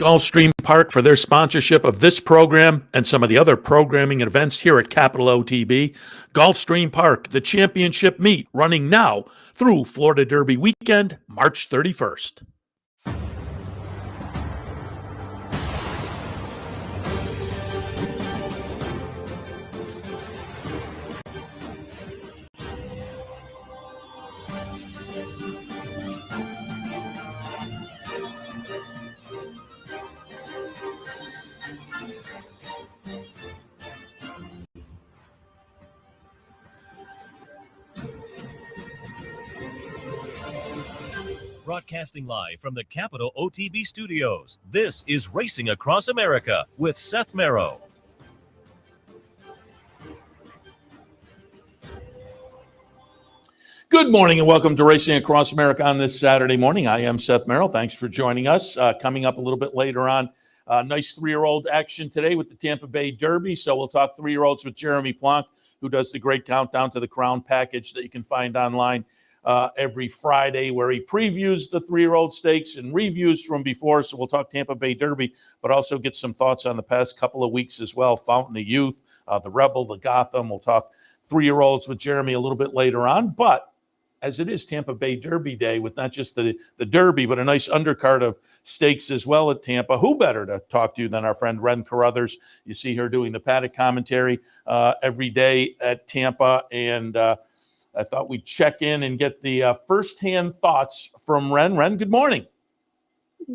Gulfstream Park for their sponsorship of this program and some of the other programming and events here at Capital OTB. Gulfstream Park, the championship meet, running now through Florida Derby weekend, March 31st. Broadcasting live from the Capital OTB studios, this is Racing Across America with Seth Merrow. Good morning and welcome to Racing Across America on this Saturday morning. I am Seth Merrow. Thanks for joining us. Coming up a little bit later on, nice 3-year-old action today with the Tampa Bay Derby. So we'll talk 3-year-olds with Jeremy Plonk, who does the great countdown to the Crown package that you can find online every Friday, where he previews the 3-year-old stakes and reviews from before. So we'll talk Tampa Bay Derby, but also get some thoughts on the past couple of weeks as well. Fountain of Youth, the Rebel, the Gotham. We'll talk 3-year-olds with Jeremy a little bit later on. But as it is Tampa Bay Derby Day, with not just the Derby, but a nice undercard of stakes as well at Tampa, who better to talk to than our friend Ren Carothers? You see her doing the paddock commentary every day at Tampa, and I thought we'd check in and get the firsthand thoughts from Ren. Ren, good morning.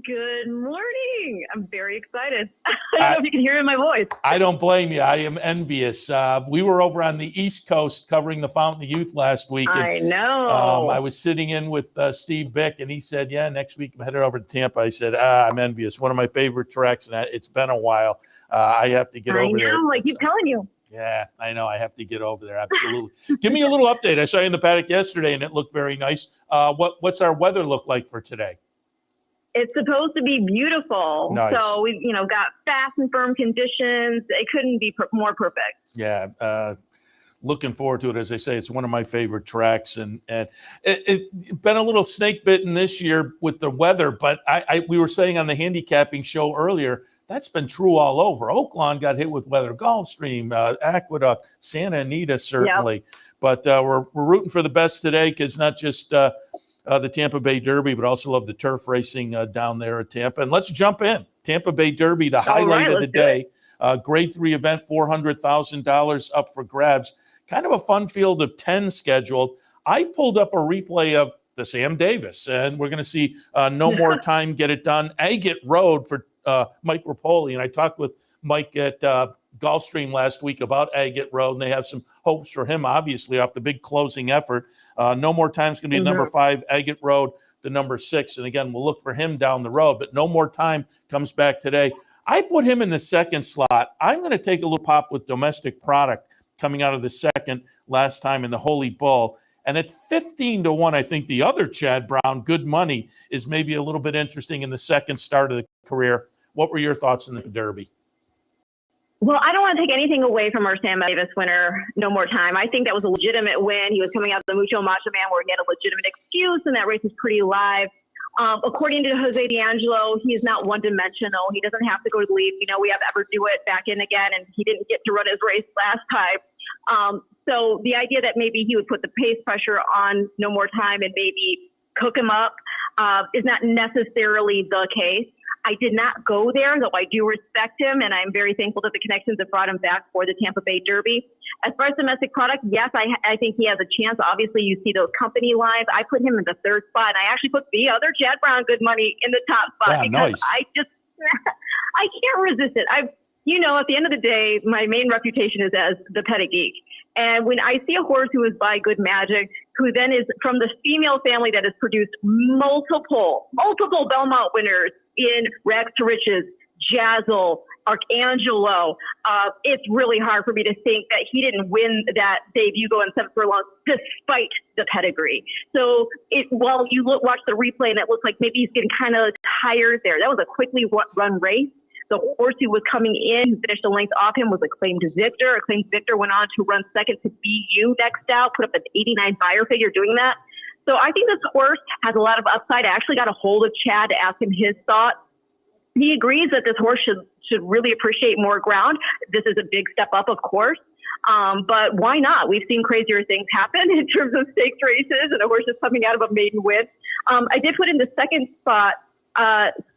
Good morning. I'm very excited. I don't know if you can hear it in my voice. I don't blame you. I am envious. We were over on the East Coast covering the Fountain of Youth last week. And, I know. I was sitting in with Steve Bick, and he said, yeah, next week I'm headed over to Tampa. I said, I'm envious. One of my favorite tracks, and it's been a while. I have to get over there. I know. I keep telling you. Yeah, I know. I have to get over there. Absolutely. Give me a little update. I saw you in the paddock yesterday, and it looked very nice. What's our weather look like for today? It's supposed to be beautiful. Nice. So we, got fast and firm conditions. It couldn't be more perfect. Yeah. Looking forward to it. As I say, it's one of my favorite tracks, and it's been a little snake bitten this year with the weather. But we were saying on the handicapping show earlier, that's been true all over. Oaklawn got hit with weather, Gulfstream, Aqueduct, Santa Anita certainly. Yep. But we're rooting for the best today, because not just the Tampa Bay Derby, but also love the turf racing down there at Tampa. And let's jump in. Tampa Bay Derby, the highlight of the day. Grade 3 event, $400,000 up for grabs. Kind of a fun field of 10 scheduled. I pulled up a replay of the Sam Davis, and we're going to see No More Time Get It Done. Agate Road for Mike Rapoli, and I talked with Mike at Gulfstream last week about Agate Road, and they have some hopes for him, obviously, off the big closing effort. No More Time's going to be number 5, Agate Road, the number 6, and again, we'll look for him down the road, but No More Time comes back today. I put him in the second slot. I'm going to take a little pop with Domestic Product coming out of the second last time in the Holy Bull. And at 15-1, I think the other Chad Brown, Good Money, is maybe a little bit interesting in the second start of the career. What were your thoughts in the Derby? Well, I don't want to take anything away from our Sam Davis winner, No More Time. I think that was a legitimate win. He was coming out of the Mucho Macho Man where he had a legitimate excuse, and that race is pretty live. According to Jose D'Angelo, he is not one-dimensional. He doesn't have to go to the lead. We have Ever Do It back in again, and he didn't get to run his race last time. So the idea that maybe he would put the pace pressure on No More Time and maybe cook him up is not necessarily the case. I did not go there, though I do respect him, and I'm very thankful that the connections have brought him back for the Tampa Bay Derby. As far as Domestic Product, yes, I think he has a chance. Obviously, you see those company lines. I put him in the third spot, and I actually put the other Chad Brown, Good Money, in the top spot because nice. I can't resist it. at the end of the day, my main reputation is as the petty geek. And when I see a horse who is by Good Magic, who then is from the female family that has produced multiple Belmont winners in Rags to Riches, Jazzle, Archangelo, it's really hard for me to think that he didn't win that debut going 7 furlongs despite the pedigree. So while you watch the replay and it looks like maybe he's getting kind of tired there, that was a quickly run race. The horse who was coming in, who finished the length off him, was Acclaimed Victor. Acclaimed Victor went on to run second to BU next out, put up an 89 buyer figure doing that. So I think this horse has a lot of upside. I actually got a hold of Chad to ask him his thoughts. he agrees that this horse should really appreciate more ground. This is a big step up, of course. But why not? We've seen crazier things happen in terms of stakes races and a horse is coming out of a maiden win. I did put in the second spot,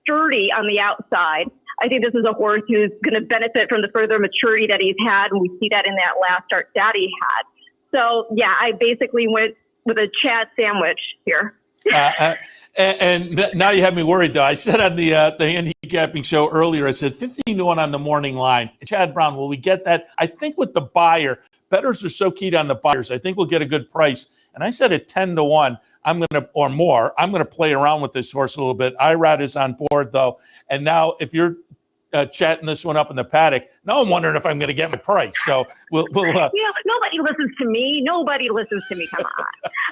Sturdy on the outside. I think this is a horse who's going to benefit from the further maturity that he's had, and we see that in that last start that he had. So, yeah, I basically went with a Chad sandwich here. And now you have me worried, though. I said on the handicapping show earlier, I said 15-1 on the morning line. Chad Brown, will we get that? I think with the buyer, bettors are so keyed on the buyers. I think we'll get a good price. And I said at 10-1, or more, I'm going to play around with this horse a little bit. Irad is on board, though. And now if you're chatting this one up in the paddock, now I'm wondering if I'm going to get my price. So we'll nobody listens to me. Nobody listens to me. Come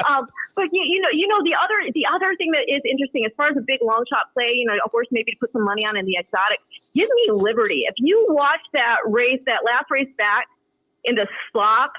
on. But the other thing that is interesting as far as a big long shot play, a horse maybe to put some money on in the exotic, give me Liberty. If you watch that last race back in the slop,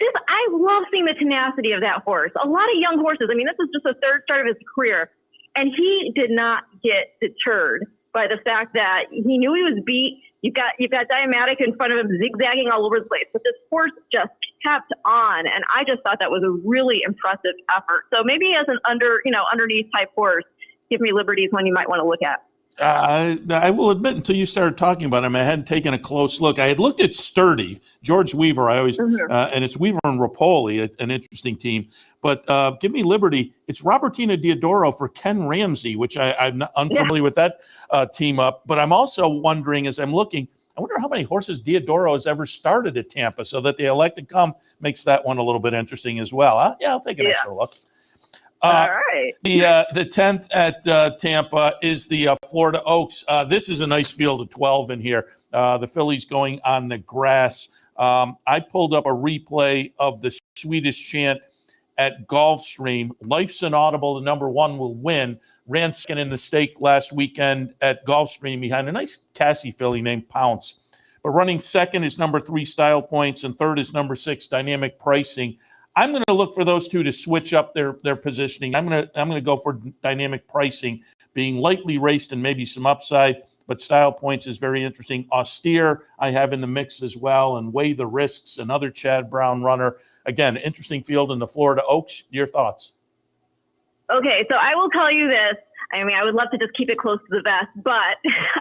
I love seeing the tenacity of that horse. A lot of young horses. I mean, this is just the third start of his career, and he did not get deterred by the fact that he knew he was beat. You've got Diamatic in front of him zigzagging all over the place, but this horse just kept on, and I just thought that was a really impressive effort. So maybe as an underneath type horse, give me Liberty is one you might want to look at. I will admit, until you started talking about him, I hadn't taken a close look. I had looked at Sturdy, George Weaver. And it's Weaver and Rapoli, an interesting team. But give me Liberty. It's Robertina Diodoro for Ken Ramsey, which I'm not unfamiliar with that team up. But I'm also wondering, as I'm looking, I wonder how many horses Diodoro has ever started at Tampa, so that they elect to come makes that one a little bit interesting as well. Yeah, I'll take an extra look. All right. The 10th at Tampa is the Florida Oaks. This is a nice field of 12 in here. The fillies going on the grass. I pulled up a replay of the Swedish chant at Gulfstream. Life's an Audible, the number one will win. Ran second in the stake last weekend at Gulfstream behind a nice Cassie filly named Pounce. But running second is number 3, Style Points, and third is number 6, Dynamic Pricing. I'm going to look for those two to switch up their positioning. I'm going to go for Dynamic Pricing, being lightly raced and maybe some upside, but Style Points is very interesting. Austere I have in the mix as well, and Weigh the Risks, another Chad Brown runner. Again, interesting field in the Florida Oaks. Your thoughts? Okay, so I will tell you this. I mean, I would love to just keep it close to the vest, but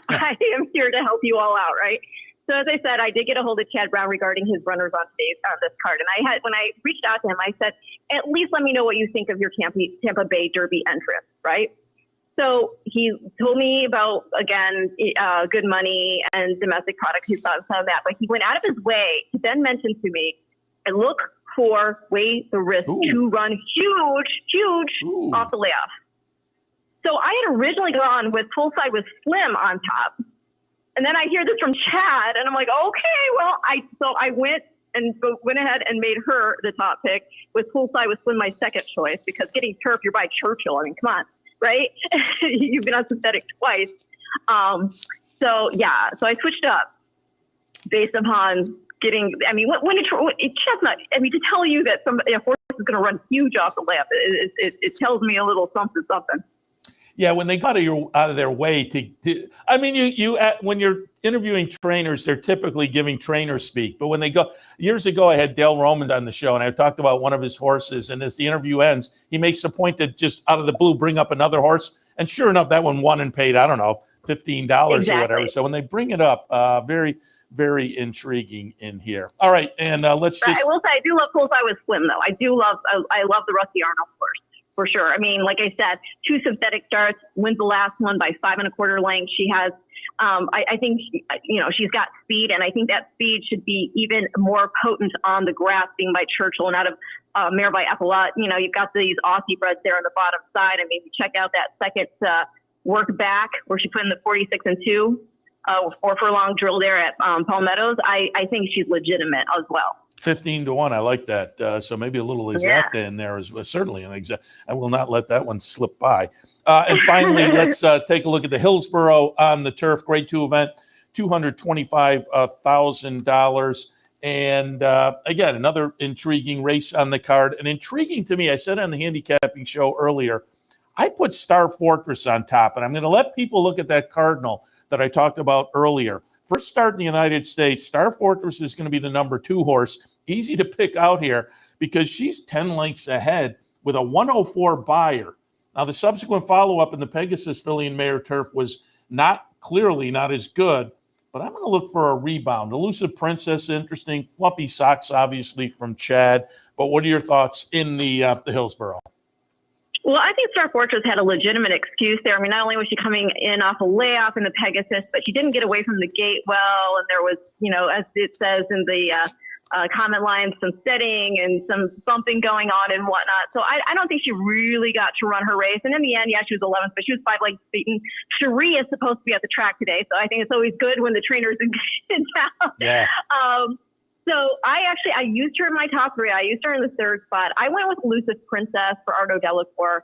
I am here to help you all out, right? So as I said, I did get a hold of Chad Brown regarding his runners on this card. And when I reached out to him, I said, at least let me know what you think of your Tampa Bay Derby entrance, right? So he told me about, again, good money and domestic products. He thought some of that, but he went out of his way to then mention to me, and look for Weigh the Risk to run huge off the layoff. So I had originally gone with Full Side with Slim on top. And then I hear this from Chad, and I'm like, okay, well, I went ahead and made her the top pick, with Full Side with Slim my second choice, because getting turf, you're by Churchill. I mean, come on, right? You've been on synthetic twice. So I switched up based upon getting. I mean, Chad's not. I mean, to tell you that a horse is going to run huge off the lap, it tells me a little something. Yeah, when they got out of their way to I mean, you when you're interviewing trainers, they're typically giving trainer speak. But when they go, years ago, I had Dale Romans on the show, and I talked about one of his horses. And as the interview ends, he makes a point to just out of the blue bring up another horse. And sure enough, that one won and paid, I don't know, $15 or whatever. So when they bring it up, very, very intriguing in here. All right, and let's just. I will say, I do love Full Side with Slim, though. I love the Rusty Arnold horse. For sure. I mean, like I said, 2 synthetic starts, wins the last one by 5 1/4 lengths. She has, I think, she's got speed, and I think that speed should be even more potent on the grass, being by Churchill and out of mare by Epaulet. You've got these Aussie breds there on the bottom side. I mean, check out that second work back where she put in the 46 and 2, 4 furlong drill there at Palmettos. I think she's legitimate as well. 15-1. I like that. So maybe a little exacta in there is certainly an exact. I will not let that one slip by. And finally, let's take a look at the Hillsborough on the turf Grade 2 event, $225,000. And again, another intriguing race on the card. And intriguing to me, I said on the handicapping show earlier, I put Star Fortress on top, and I'm going to let people look at that Cardinal that I talked about earlier. First start in the United States, Star Fortress is going to be the number 2 horse. Easy to pick out here because she's 10 lengths ahead with a 104 buyer. Now, the subsequent follow-up in the Pegasus filly and mare turf was clearly not as good, but I'm going to look for a rebound. Elusive Princess, interesting. Fluffy Socks, obviously, from Chad. But what are your thoughts in the Hillsborough? Well, I think Star Fortress had a legitimate excuse there. I mean, not only was she coming in off a layoff in the Pegasus, but she didn't get away from the gate well. And there was, as it says in the comment line, some setting and some bumping going on and whatnot. So I don't think she really got to run her race. And in the end, yeah, she was 11th, but she was 5 lengths beaten. Cherie is supposed to be at the track today. So I think it's always good when the trainer's in town. Yeah. So I used her in my top 3. I used her in the 3rd spot. I went with Elusive Princess for Ardo Delacour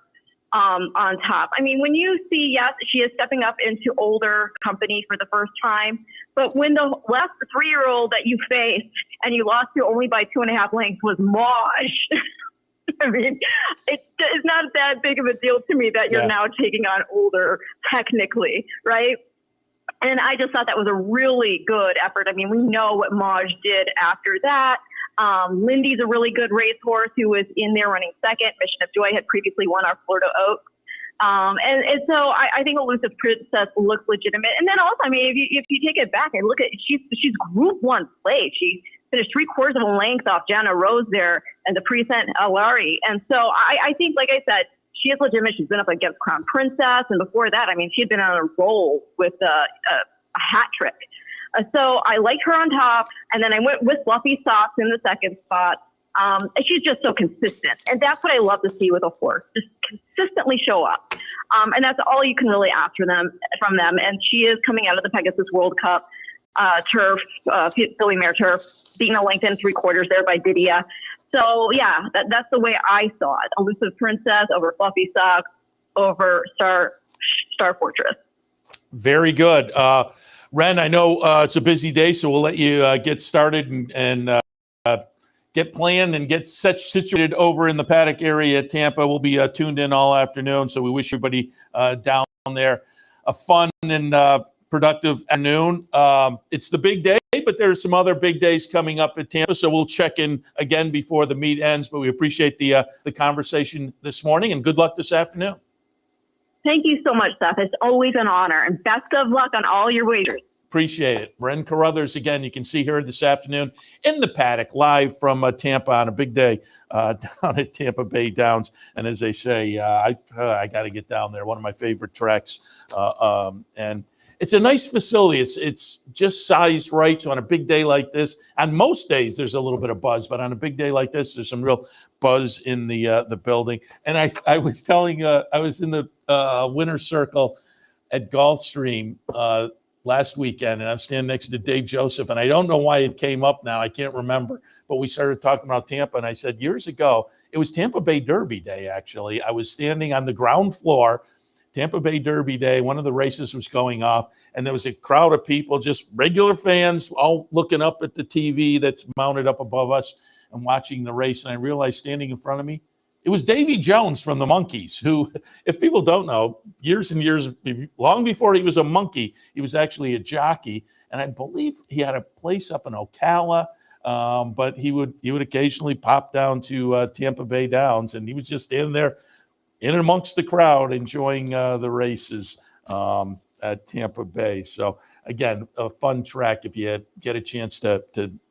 on top. I mean, when you see, yes, she is stepping up into older company for the first time. But when the last 3-year-old that you faced and you lost to only by 2.5 lengths was Maj, I mean, it's not that big of a deal to me that you're now taking on older technically, right? And I just thought that was a really good effort. I mean, we know what Maj did after that. Lindy's a really good racehorse who was in there running second. Mission of Joy had previously won our Florida Oaks. And so I think Elusive Princess looks legitimate. And then also, I mean, if you take it back and look at, she's Group 1 play. She finished 3/4 of a length off Jana Rose there and the Present Alari. And so I think, like I said, she is legitimate. She's been up against Crown Princess. And before that, I mean, she had been on a roll with a hat trick. So I liked her on top. And then I went with Fluffy Socks in the 2nd spot. And she's just so consistent. And that's what I love to see with a horse. Just consistently show up. And that's all you can really ask from them. And she is coming out of the Pegasus World Cup turf, filly mare turf, being a length and 3/4 there by Didia. So, yeah, that's the way I saw it. Elusive Princess over Fluffy Socks over Star Fortress. Very good. Ren, I know it's a busy day, so we'll let you get started and get planned and get situated over in the paddock area at Tampa. We'll be tuned in all afternoon, so we wish everybody down there a fun and productive afternoon. It's the big day, but there's some other big days coming up at Tampa, so we'll check in again before the meet ends. But we appreciate the conversation this morning, and good luck this afternoon. Thank you so much, Seth. It's always an honor, and best of luck on all your wagers. Appreciate it. Ren Carothers, again, you can see her this afternoon in the paddock live from Tampa on a big day down at Tampa Bay Downs. And as they say, I got to get down there. One of my favorite tracks. And it's a nice facility. It's just sized right. So on a big day like this, on most days, there's a little bit of buzz. But on a big day like this, there's some real buzz in the building. And I was telling, I was in the winner's circle at Gulfstream last weekend, and I'm standing next to Dave Joseph, and I don't know why it came up now. I can't remember, but we started talking about Tampa, and I said years ago, it was Tampa Bay Derby Day, actually. I was standing on the ground floor, Tampa Bay Derby Day. One of the races was going off, and there was a crowd of people, just regular fans, all looking up at the TV that's mounted up above us and watching the race, and I realized standing in front of me, it was Davy Jones from the Monkees, who, if people don't know, years and years, long before he was a monkey, he was actually a jockey. And I believe he had a place up in Ocala, but he would occasionally pop down to Tampa Bay Downs, and he was just standing there in amongst the crowd enjoying the races at Tampa Bay. So, again, a fun track if you get a chance to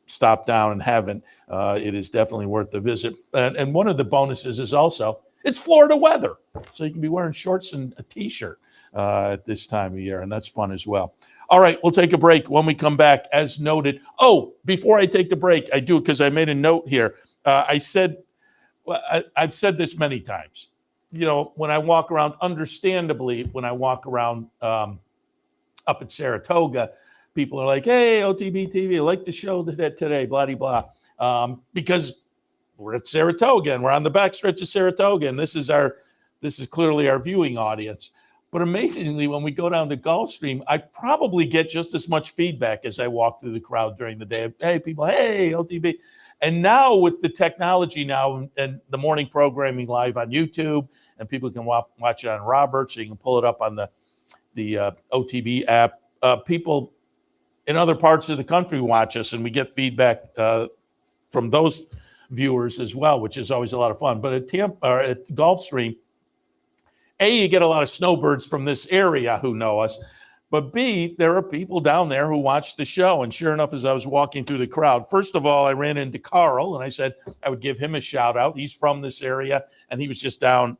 stop down and haven't. It is definitely worth the visit. And one of the bonuses is also it's Florida weather, so you can be wearing shorts and a T-shirt at this time of year, and that's fun as well. All right, we'll take a break. When we come back, as noted. Oh, before I take the break, I do because I made a note here. I've said this many times. You know, when I walk around, understandably, when I walk around up at Saratoga, people are like, hey, OTB TV, I like the show today, blah, blah, blah. Because we're at Saratoga and we're on the backstretch of Saratoga, and this is clearly our viewing audience. But amazingly, when we go down to Gulfstream, I probably get just as much feedback as I walk through the crowd during the day. Hey, people, hey, OTB. And now with the technology now and the morning programming live on YouTube, and people can watch it on Roberts, so you can pull it up on the OTB app. People in other parts of the country watch us, and we get feedback from those viewers as well, which is always a lot of fun. But at Gulfstream, A, you get a lot of snowbirds from this area who know us, but B, there are people down there who watch the show. And sure enough, as I was walking through the crowd, first of all, I ran into Carl, and I said I would give him a shout out. He's from this area, and he was just down,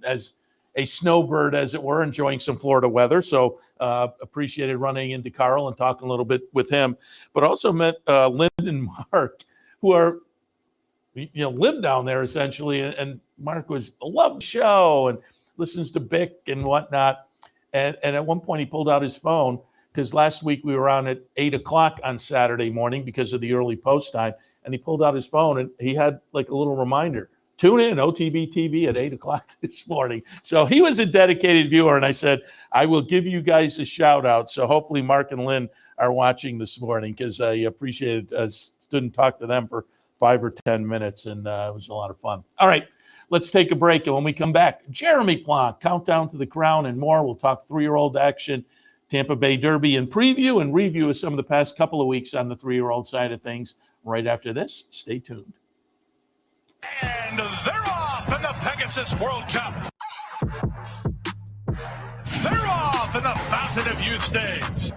as a snowbird, as it were, enjoying some Florida weather. So appreciated running into Carl and talking a little bit with him, but also met Lynn and Mark, who are, live down there essentially. And Mark loved the show and listens to Bick and whatnot. And at one point he pulled out his phone, because last week we were on at 8:00 on Saturday morning because of the early post time. And he pulled out his phone and he had like a little reminder, tune in OTB TV at 8:00 this morning. So he was a dedicated viewer. And I said, I will give you guys a shout out. So hopefully Mark and Lynn are watching this morning, because I appreciated stood and talked to them for 5 or 10 minutes. And it was a lot of fun. All right, let's take a break. And when we come back, Jeremy Plonk, Countdown to the Crown and more. We'll talk 3-year-old action, Tampa Bay Derby and preview and review of some of the past couple of weeks on the 3-year-old side of things right after this. Stay tuned. And they're off in the Pegasus World Cup. They're off in the Fountain of Youth Stakes.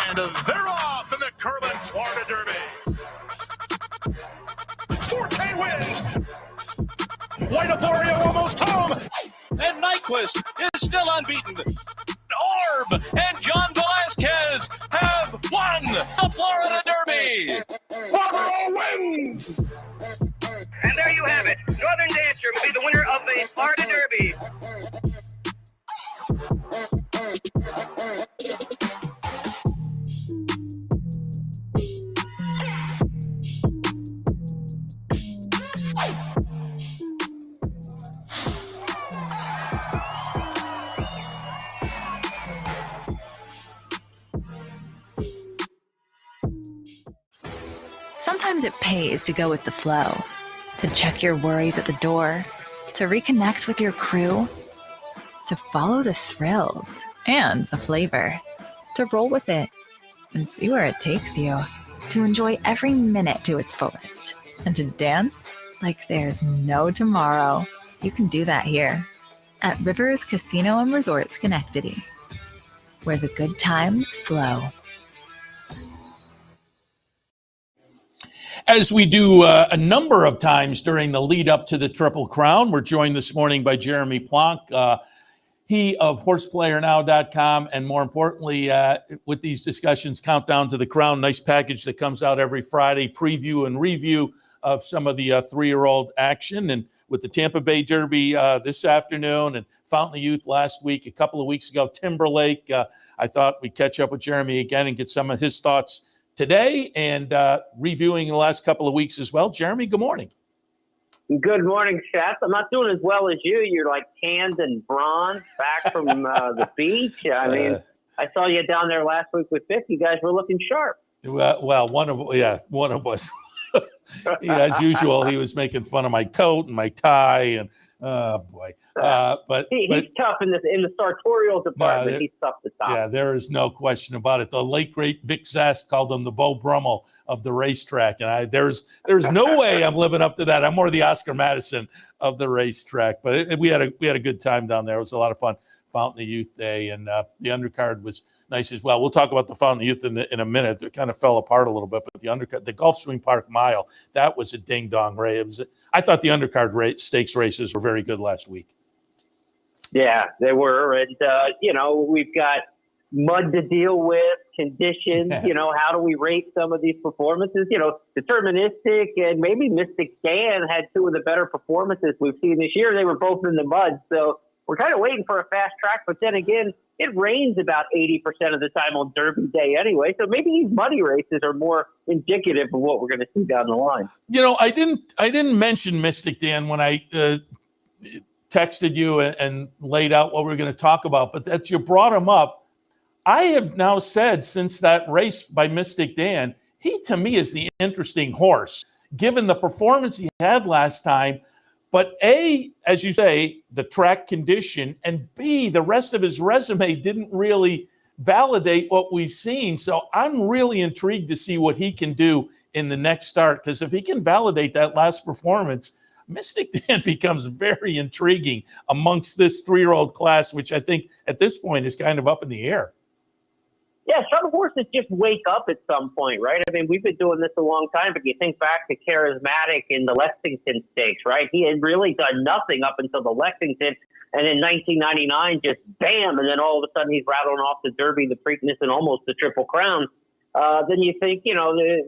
And they're off in the Curlin Florida Derby. Forte wins. White Aborio almost home. And Nyquist is still unbeaten. Orb and John Velasquez have won the Florida Derby. Barbaro wins. And there you have it. Northern Dancer will be the winner of the Florida Derby. Sometimes it pays to go with the flow, to check your worries at the door, to reconnect with your crew, to follow the thrills and the flavor, to roll with it and see where it takes you, to enjoy every minute to its fullest, and to dance like there's no tomorrow. You can do that here at Rivers Casino and Resort Schenectady, where the good times flow. As we do a number of times during the lead up to the Triple Crown, we're joined this morning by Jeremy Plonk, he of horseplayernow.com, and more importantly, with these discussions, Countdown to the Crown, nice package that comes out every Friday, preview and review of some of the 3-year-old action. And with the Tampa Bay Derby this afternoon and Fountain of Youth last week, a couple of weeks ago, Timberlake, I thought we'd catch up with Jeremy again and get some of his thoughts today and reviewing the last couple of weeks as well. Jeremy, good morning. Good morning, Seth. I'm not doing as well as you. You're like tanned and bronze back from the beach. I mean, I saw you down there last week with Vic. You guys were looking sharp. Well, one of us. As usual, he was making fun of my coat and my tie, and oh boy. But he's tough in the sartorial department. He's tough to top. Yeah, there is no question about it. The late great Vic Zast called him the Beau Brummel of the racetrack, and there's no way I'm living up to that. I'm more the Oscar Madison of the racetrack. But we had a good time down there. It was a lot of fun. Fountain of Youth Day, and the undercard was nice as well. We'll talk about the Fountain of Youth in a minute. It kind of fell apart a little bit, but the undercard, the Gulfstream Park Mile, that was a ding-dong race. I thought the undercard stakes races were very good last week. Yeah, they were. And, we've got mud to deal with, conditions. How do we rate some of these performances? Deterministic and maybe Mystic Dan had two of the better performances we've seen this year. They were both in the mud. So we're kind of waiting for a fast track. But then again, it rains about 80% of the time on Derby Day anyway. So maybe these muddy races are more indicative of what we're going to see down the line. I didn't mention Mystic Dan when I texted you and laid out what we were going to talk about, but that you brought him up. I have now said since that race by Mystic Dan, he to me is the interesting horse, given the performance he had last time. But A, as you say, the track condition, and B, the rest of his resume didn't really validate what we've seen. So I'm really intrigued to see what he can do in the next start, because if he can validate that last performance, Mystic Dan becomes very intriguing amongst this 3-year-old class, which I think at this point is kind of up in the air. Yeah, some horses just wake up at some point, right? I mean, we've been doing this a long time, but you think back to Charismatic in the Lexington Stakes, right? He had really done nothing up until the Lexington, and in 1999, just bam, and then all of a sudden he's rattling off the Derby, the Preakness, and almost the Triple Crown. Then you think,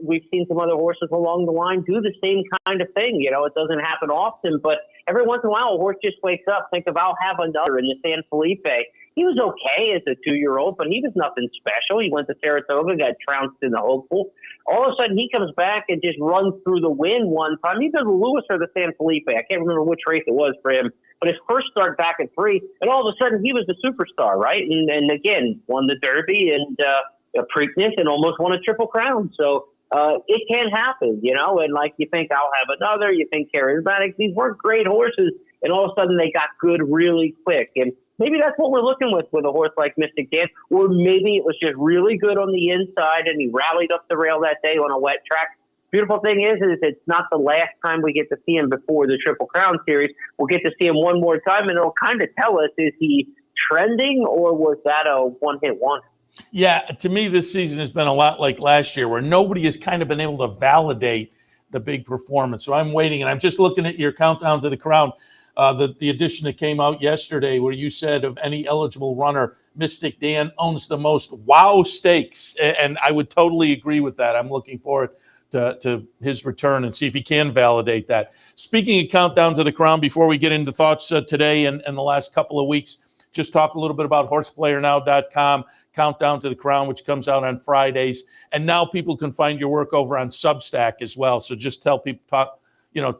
we've seen some other horses along the line do the same kind of thing. It doesn't happen often, but every once in a while, a horse just wakes up. Think of I'll Have Another in the San Felipe. He was okay as a 2-year-old, but he was nothing special. He went to Saratoga, got trounced in the Hopeful. All of a sudden, he comes back and just runs through the wind one time. Either the Lewis or the San Felipe. I can't remember which race it was for him. But his first start back at 3, and all of a sudden, he was the superstar, right? And again, won the Derby and a Preakness and almost won a Triple Crown. So it can happen, and like you think I'll Have Another, you think Charismatic. These weren't great horses, and all of a sudden they got good really quick. And maybe that's what we're looking with a horse like Mystic Dan, or maybe it was just really good on the inside and he rallied up the rail that day on a wet track. Beautiful thing is it's not the last time we get to see him before the Triple Crown Series. We'll get to see him one more time, and it'll kind of tell us, is he trending or was that a one-hit wonder? Yeah, to me, this season has been a lot like last year, where nobody has kind of been able to validate the big performance. So I'm waiting, and I'm just looking at your countdown to the crown, the edition that came out yesterday, where you said of any eligible runner, Mystic Dan owns the most wow stakes, and I would totally agree with that. I'm looking forward to his return and see if he can validate that. Speaking of countdown to the crown, before we get into thoughts today and the last couple of weeks, just talk a little bit about horseplayernow.com, Countdown to the Crown, which comes out on Fridays. And now people can find your work over on Substack as well. So just tell people,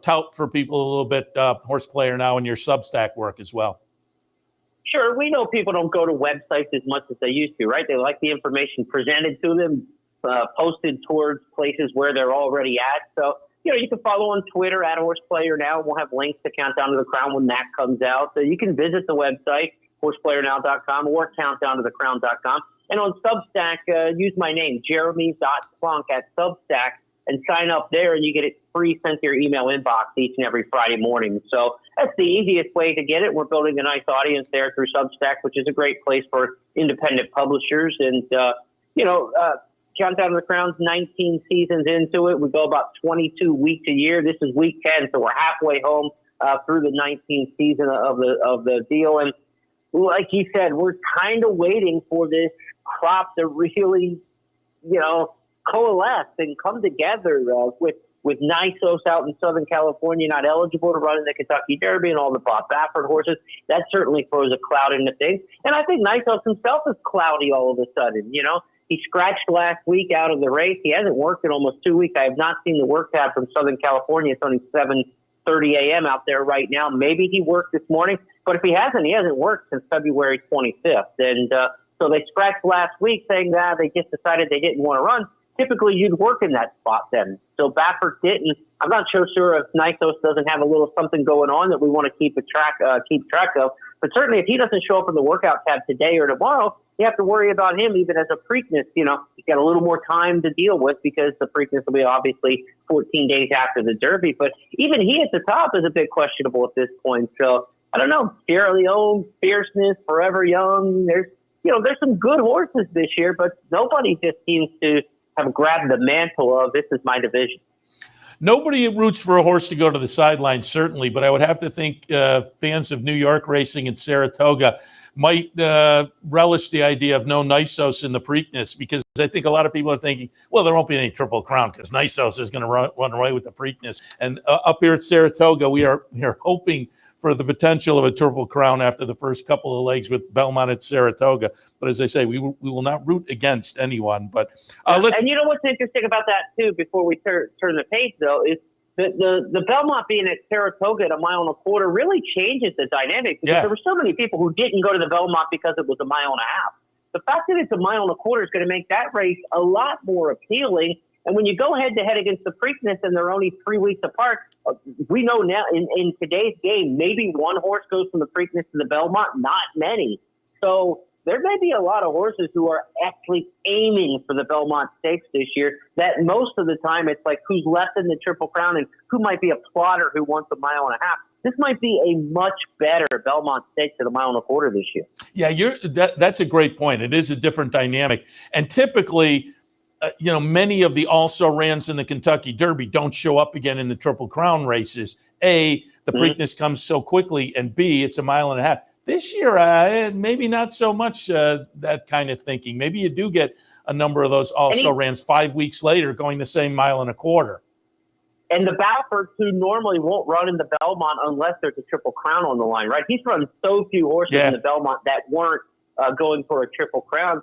tout for people a little bit, Horse Player Now and your Substack work as well. Sure. We know people don't go to websites as much as they used to, right? They like the information presented to them, posted towards places where they're already at. So, you can follow on Twitter at Horse Player Now. We'll have links to Countdown to the Crown when that comes out. So you can visit the website, horseplayernow.com or countdowntothecrown.com. And on Substack, use my name, Jeremy.Plonk at Substack, and sign up there, and you get it free sent to your email inbox each and every Friday morning. So that's the easiest way to get it. We're building a nice audience there through Substack, which is a great place for independent publishers. And, Countdown to the Crown's 19 seasons into it. We go about 22 weeks a year. This is week 10, so we're halfway home through the 19th season of the deal. And like you said, we're kind of waiting for this crop to really, coalesce and come together with Nysos out in Southern California not eligible to run in the Kentucky Derby and all the Bob Baffert horses. That certainly throws a cloud into things. And I think Nysos himself is cloudy all of a sudden, He scratched last week out of the race. He hasn't worked in almost 2 weeks. I have not seen the work tab from Southern California. It's only 7:30 a.m. out there right now. Maybe he worked this morning, but if he hasn't worked since February 25th. And so they scratched last week saying that they just decided they didn't want to run. Typically, you'd work in that spot then. So Baffert didn't. I'm not sure if Nysos doesn't have a little something going on that we want to keep track of. But certainly, if he doesn't show up in the workout tab today or tomorrow, you have to worry about him even as a Preakness. He's got a little more time to deal with because the Preakness will be obviously 14 days after the Derby. But even he at the top is a bit questionable at this point. So I don't know. Sierra Leone, Fierceness, Forever Young. There's some good horses this year, but nobody just seems to have grabbed the mantle of this is my division. Nobody roots for a horse to go to the sidelines, certainly, but I would have to think fans of New York racing and Saratoga might relish the idea of no Nysos in the Preakness, because I think a lot of people are thinking, well, there won't be any Triple Crown because Nysos is going to run away with the Preakness. And up here at Saratoga, we are hoping for the potential of a Triple Crown after the first couple of legs with Belmont at Saratoga. But as I say, we will not root against anyone. But let's. And what's interesting about that too, before we turn the page though, is the Belmont being at Saratoga at 1.25 miles really changes the dynamic, because there were so many people who didn't go to the Belmont because it was 1.5 miles. The fact that it's a mile and a quarter is going to make that race a lot more appealing. And when you go head-to-head against the Preakness and they're only 3 weeks apart, we know now in today's game, maybe one horse goes from the Preakness to the Belmont, not many. So there may be a lot of horses who are actually aiming for the Belmont Stakes this year, that most of the time it's like who's left in the Triple Crown and who might be a plotter who wants a mile and a half. This might be a much better Belmont Stakes at a mile and a quarter this year. Yeah, that's a great point. It is a different dynamic. And typically, many of the also-rans in the Kentucky Derby don't show up again in the Triple Crown races. A, the Preakness comes so quickly, and B, it's a mile and a half. This year, maybe not so much that kind of thinking. Maybe you do get a number of those also-rans 5 weeks later going the same mile and a quarter. And the Bafferts, who normally won't run in the Belmont unless there's a Triple Crown on the line, right? He's run so few horses in the Belmont that weren't going for a Triple Crown.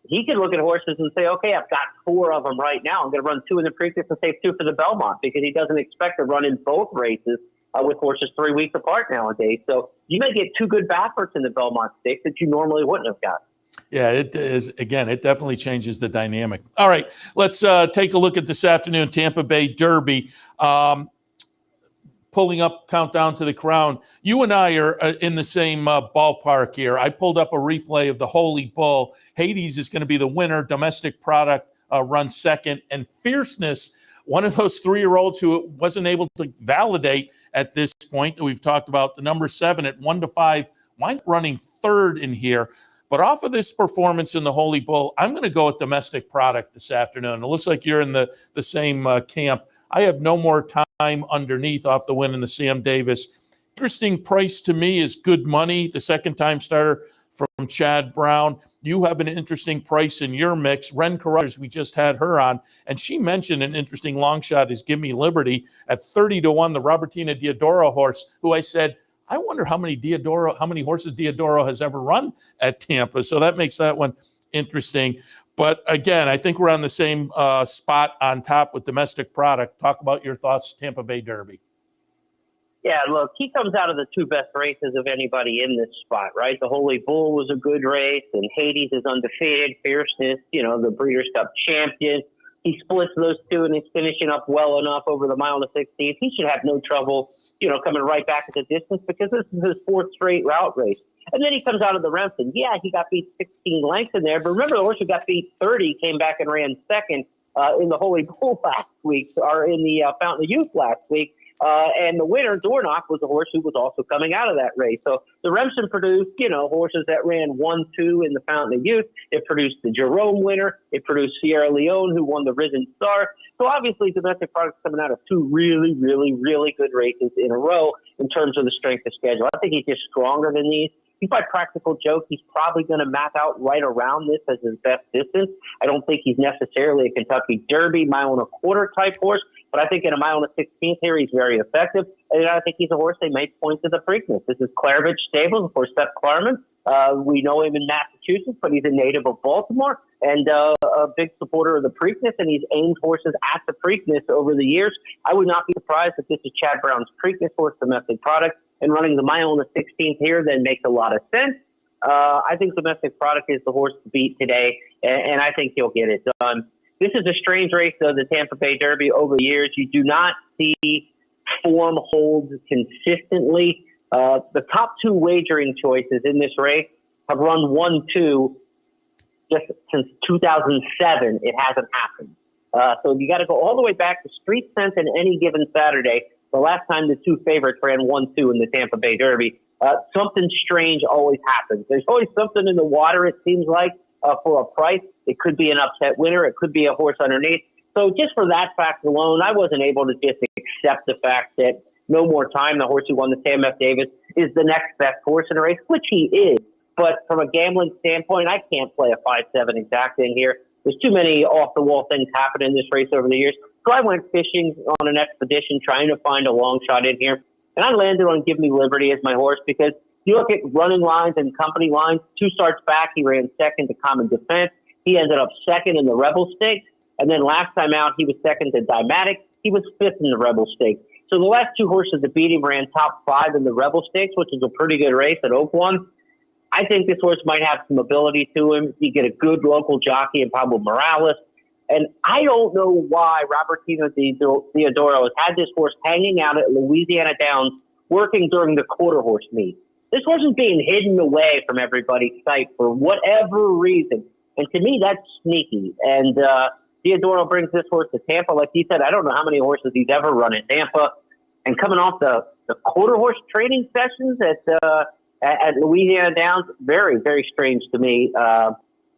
He can look at horses and say, okay, I've got 4 of them right now. I'm going to run 2 in the Preakness and save 2 for the Belmont, because he doesn't expect to run in both races with horses 3 weeks apart nowadays. So you may get 2 good Bafferts in the Belmont Stakes that you normally wouldn't have got. Yeah, it is. Again, it definitely changes the dynamic. All right, let's take a look at this afternoon Tampa Bay Derby. Pulling up Countdown to the Crown. You and I are in the same ballpark here. I pulled up a replay of the Holy Bull. Hades is going to be the winner. Domestic Product runs second. And Fierceness, one of those 3-year-olds who wasn't able to validate at this point that we've talked about, the number 7 at 1-5, winds up running third in here. But off of this performance in the Holy Bull, I'm going to go with Domestic Product this afternoon. It looks like you're in the same camp. I have no more time underneath off the win in the Sam Davis. Interesting price to me is Good Money, the second-time starter from Chad Brown. You have an interesting price in your mix. Ren Carothers, we just had her on, and she mentioned an interesting long shot is Give Me Liberty at 30-1, the Robertina Diodoro horse, who I said, I wonder how many horses Diodoro has ever run at Tampa. So that makes that one interesting. But again, I think we're on the same spot on top with Domestic Product. Talk about your thoughts, Tampa Bay Derby. Yeah, look, he comes out of the 2 best races of anybody in this spot, right? The Holy Bull was a good race, and Hades is undefeated. Fierceness, the Breeders' Cup champion. He splits those 2, and he's finishing up well enough over the mile and 16th. He should have no trouble, coming right back at the distance, because this is his 4th straight route race. And then he comes out of the Remsen. Yeah, he got beat 16 lengths in there, but remember the horse who got beat 30 came back and ran second in the Holy Bull last week, or in the Fountain of Youth last week. And the winner, Dornoch, was a horse who was also coming out of that race. So the Remsen produced, horses that ran 1-2 in the Fountain of Youth. It produced the Jerome winner. It produced Sierra Leone, who won the Risen Star. So obviously Domestic Product's coming out of 2 really, really, really good races in a row in terms of the strength of schedule. I think he's just stronger than these. He's by practical joke. He's probably going to map out right around this as his best distance. I don't think he's necessarily a Kentucky Derby mile and a quarter type horse, but I think in a mile and a 16th here, he's very effective. And I think he's a horse they may point to the Preakness. This is Clairvich Stables, of course, Seth Klarman. We know him in Massachusetts, but he's a native of Baltimore and a big supporter of the Preakness, and he's aimed horses at the Preakness over the years. I would not be surprised if this is Chad Brown's Preakness horse, Domestic Product, and running the mile and the 16th here then makes a lot of sense. I think Domestic Product is the horse to beat today, and I think he'll get it done. This is a strange race, though, the Tampa Bay Derby. Over the years, you do not see form hold consistently. The top 2 wagering choices in this race have run 1-2 just since 2007. It hasn't happened. So you got to go all the way back to Street Sense and Any Given Saturday. The last time the 2 favorites ran 1-2 in the Tampa Bay Derby. Something strange always happens. There's always something in the water, it seems like, for a price. It could be an upset winner. It could be a horse underneath. So just for that fact alone, I wasn't able to just accept the fact that No More Time, the horse who won the Sam F. Davis, is the next best horse in the race, which he is. But from a gambling standpoint, I can't play a 5-7 exact in here. There's too many off-the-wall things happen in this race over the years. So I went fishing on an expedition trying to find a long shot in here. And I landed on Give Me Liberty as my horse because you look at running lines and company lines, 2 starts back, he ran second to Common Defense. He ended up second in the Rebel Stakes. And then last time out, he was second to Dymatic. He was 5th in the Rebel Stakes. So the last 2 horses that beat him ran top 5 in the Rebel Stakes, which is a pretty good race at Oak One. I think this horse might have some ability to him. You get a good local jockey in Pablo Morales. And I don't know why Robertino Diodoro has had this horse hanging out at Louisiana Downs, working during the quarter horse meet. This horse is being hidden away from everybody's sight for whatever reason. And to me, that's sneaky. And Diodoro brings this horse to Tampa. Like you said, I don't know how many horses he's ever run at Tampa. And coming off the quarter horse training sessions at Louisiana Downs, very, very strange to me.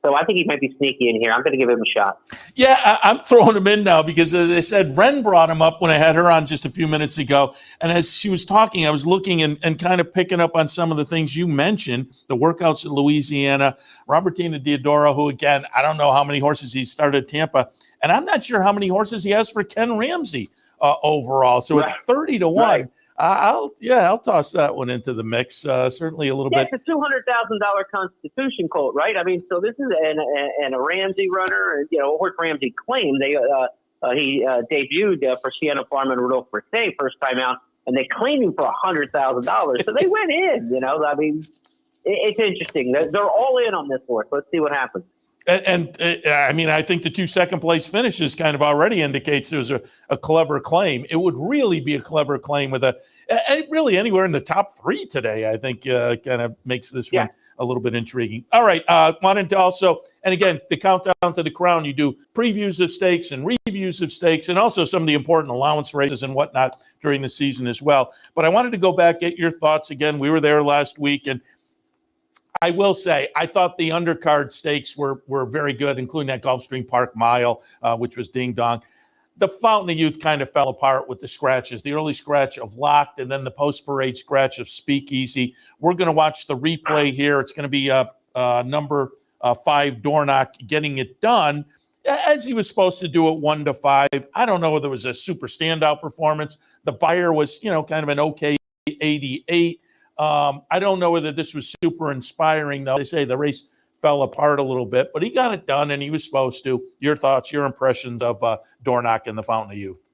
So I think he might be sneaky in here. I'm going to give him a shot. Yeah, I'm throwing him in now because, as I said, Ren brought him up when I had her on just a few minutes ago. And as she was talking, I was looking and kind of picking up on some of the things you mentioned, the workouts at Louisiana, Robertino Diodoro, who, again, I don't know how many horses he started at Tampa. And I'm not sure how many horses he has for Ken Ramsey overall. So at 30 to 1, Right. I'll toss that one into the mix. Certainly a little bit. It's a $200,000 Constitution colt, right? I mean, so this is and a Ramsey runner, horse Ramsey claimed he debuted for Sienna Farm and Rodolphe Brisset first time out, and they claimed him for $100,000. So they went in. I mean, it's interesting. They're all in on this horse. Let's see what happens. And I mean, I think the 2 second place finishes kind of already indicates there's a clever claim. It would really be a clever claim with really anywhere in the top 3 today, I think kind of makes this one a little bit intriguing. All right. Wanted to also, and again, the countdown to the crown, you do previews of stakes and reviews of stakes and also some of the important allowance races and whatnot during the season as well. But I wanted to go back, get your thoughts again. We were there last week, and I will say, I thought the undercard stakes were very good, including that Gulfstream Park Mile, which was ding dong. The Fountain of Youth kind of fell apart with the scratches, the early scratch of Locked and then the post-parade scratch of Speakeasy. We're going to watch the replay here. It's going to be number 5 Dornoch getting it done as he was supposed to do it 1 to 5. I don't know whether it was a super standout performance. The Beyer was, kind of an okay 88. I don't know whether this was super inspiring, though. They say the race fell apart a little bit, but he got it done, and he was supposed to. Your thoughts, your impressions of Dornoch and the Fountain of Youth?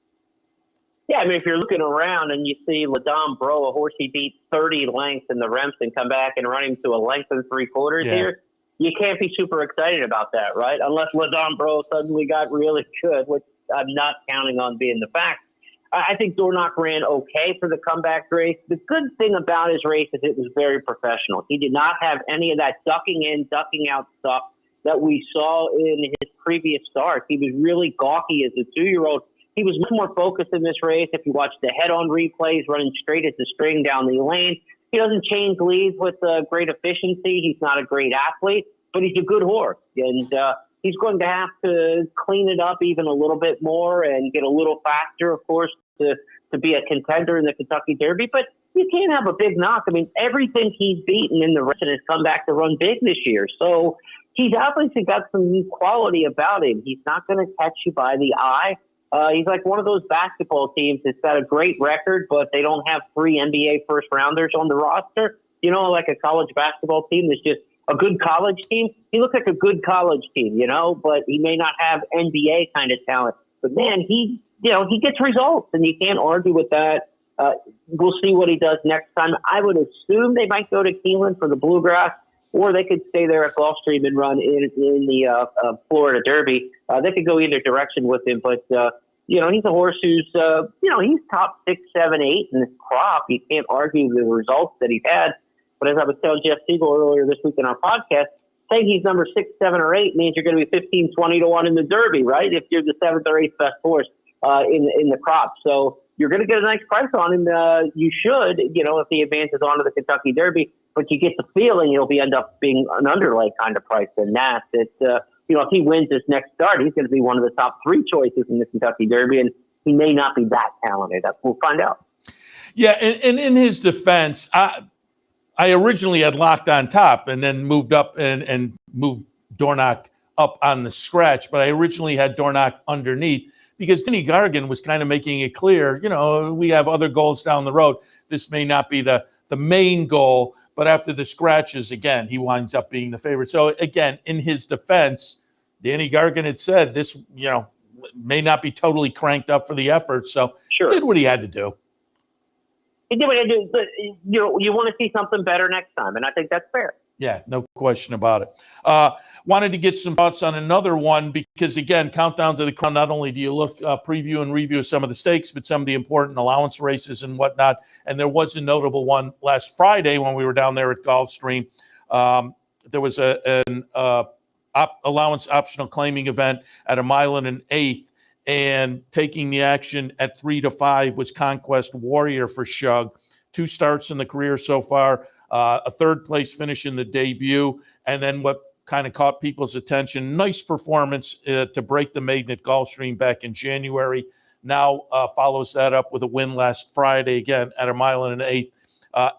Yeah, I mean, if you're looking around and you see Ladom Bro, a horse he beat 30 lengths in the Remsen, come back and run him to a length and 3/4 here, you can't be super excited about that, right? Unless Ladom Bro suddenly got really good, which I'm not counting on being the fact. I think Dornoch ran okay for the comeback race. The good thing about his race is it was very professional. He did not have any of that ducking in, ducking out stuff that we saw in his previous starts. He was really gawky as a 2-year-old. He was much more focused in this race. If you watch the head-on replays, running straight as a string down the lane. He doesn't change leads with great efficiency. He's not a great athlete, but he's a good horse. And he's going to have to clean it up even a little bit more and get a little faster, of course, to be a contender in the Kentucky Derby. But you can't have a big knock. I mean, everything he's beaten in the race has come back to run big this year. So he's obviously got some quality about him. He's not going to catch you by the eye. He's like one of those basketball teams that's got a great record, but they don't have 3 NBA first-rounders on the roster. Like a college basketball team that's just a good college team. He looks like a good college team, but he may not have NBA kind of talent. But man, he gets results, and you can't argue with that. We'll see what he does next time. I would assume they might go to Keeneland for the Bluegrass, or they could stay there at Gulfstream and run in the Florida Derby. They could go either direction with him, but he's a horse who's he's top 6, 7, 8 in this crop. You can't argue the results that he's had. But as I was telling Jeff Siegel earlier this week in our podcast, saying he's number 6, 7, or 8 means you're going to be 15, 20 to 1 in the Derby, right? If you're the 7th or 8th best horse in the crop. So you're going to get a nice price on him. You should, if he advances on to the Kentucky Derby, but you get the feeling he'll end up being an underlay kind of price than that. If he wins this next start, he's going to be one of the top 3 choices in the Kentucky Derby, and he may not be that talented. We'll find out. Yeah, and in his defense, I originally had Locked on top and then moved up and moved Dornoch up on the scratch, but I originally had Dornoch underneath because Denny Gargan was kind of making it clear, we have other goals down the road. This may not be the main goal, but after the scratches, again, he winds up being the favorite. So again, in his defense, Danny Gargan had said this, may not be totally cranked up for the effort. So Sure. He did what he had to do. He did what he had to do, but you want to see something better next time, and I think that's fair. Yeah, no question about it. Wanted to get some thoughts on another one because, again, Countdown to the Crown, not only do you look, preview and review some of the stakes, but some of the important allowance races and whatnot. And there was a notable one last Friday when we were down there at Gulfstream. There was an allowance optional claiming event at 1 mile and an eighth. And taking the action at 3 to 5 was Conquest Warrior for Shug. 2 starts in the career so far. A third place finish in the debut, and then what kind of caught people's attention, nice performance to break the maiden at Gulfstream back in January. Now follows that up with a win last Friday, again, at 1 mile and an eighth.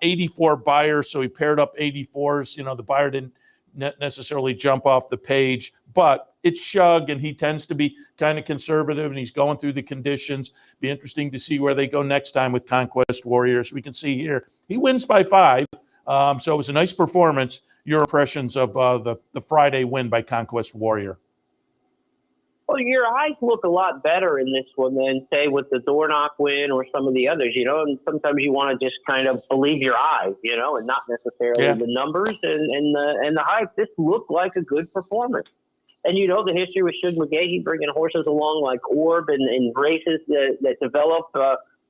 84 buyers, so he paired up 84s. You know, the buyer didn't necessarily jump off the page, but it's Shug, and he tends to be kind of conservative, and he's going through the conditions. Be interesting to see where they go next time with Conquest Warriors. We can see here, he wins by 5. So it was a nice performance. Your impressions of the Friday win by Conquest Warrior? Well, your eyes look a lot better in this one than, say, with the door knock win or some of the others, you know, and sometimes you want to just kind of believe your eyes, you know, and not necessarily the numbers and the hype. This looked like a good performance. And, you know, the history with Shug McGahee bringing horses along like Orb and races that develop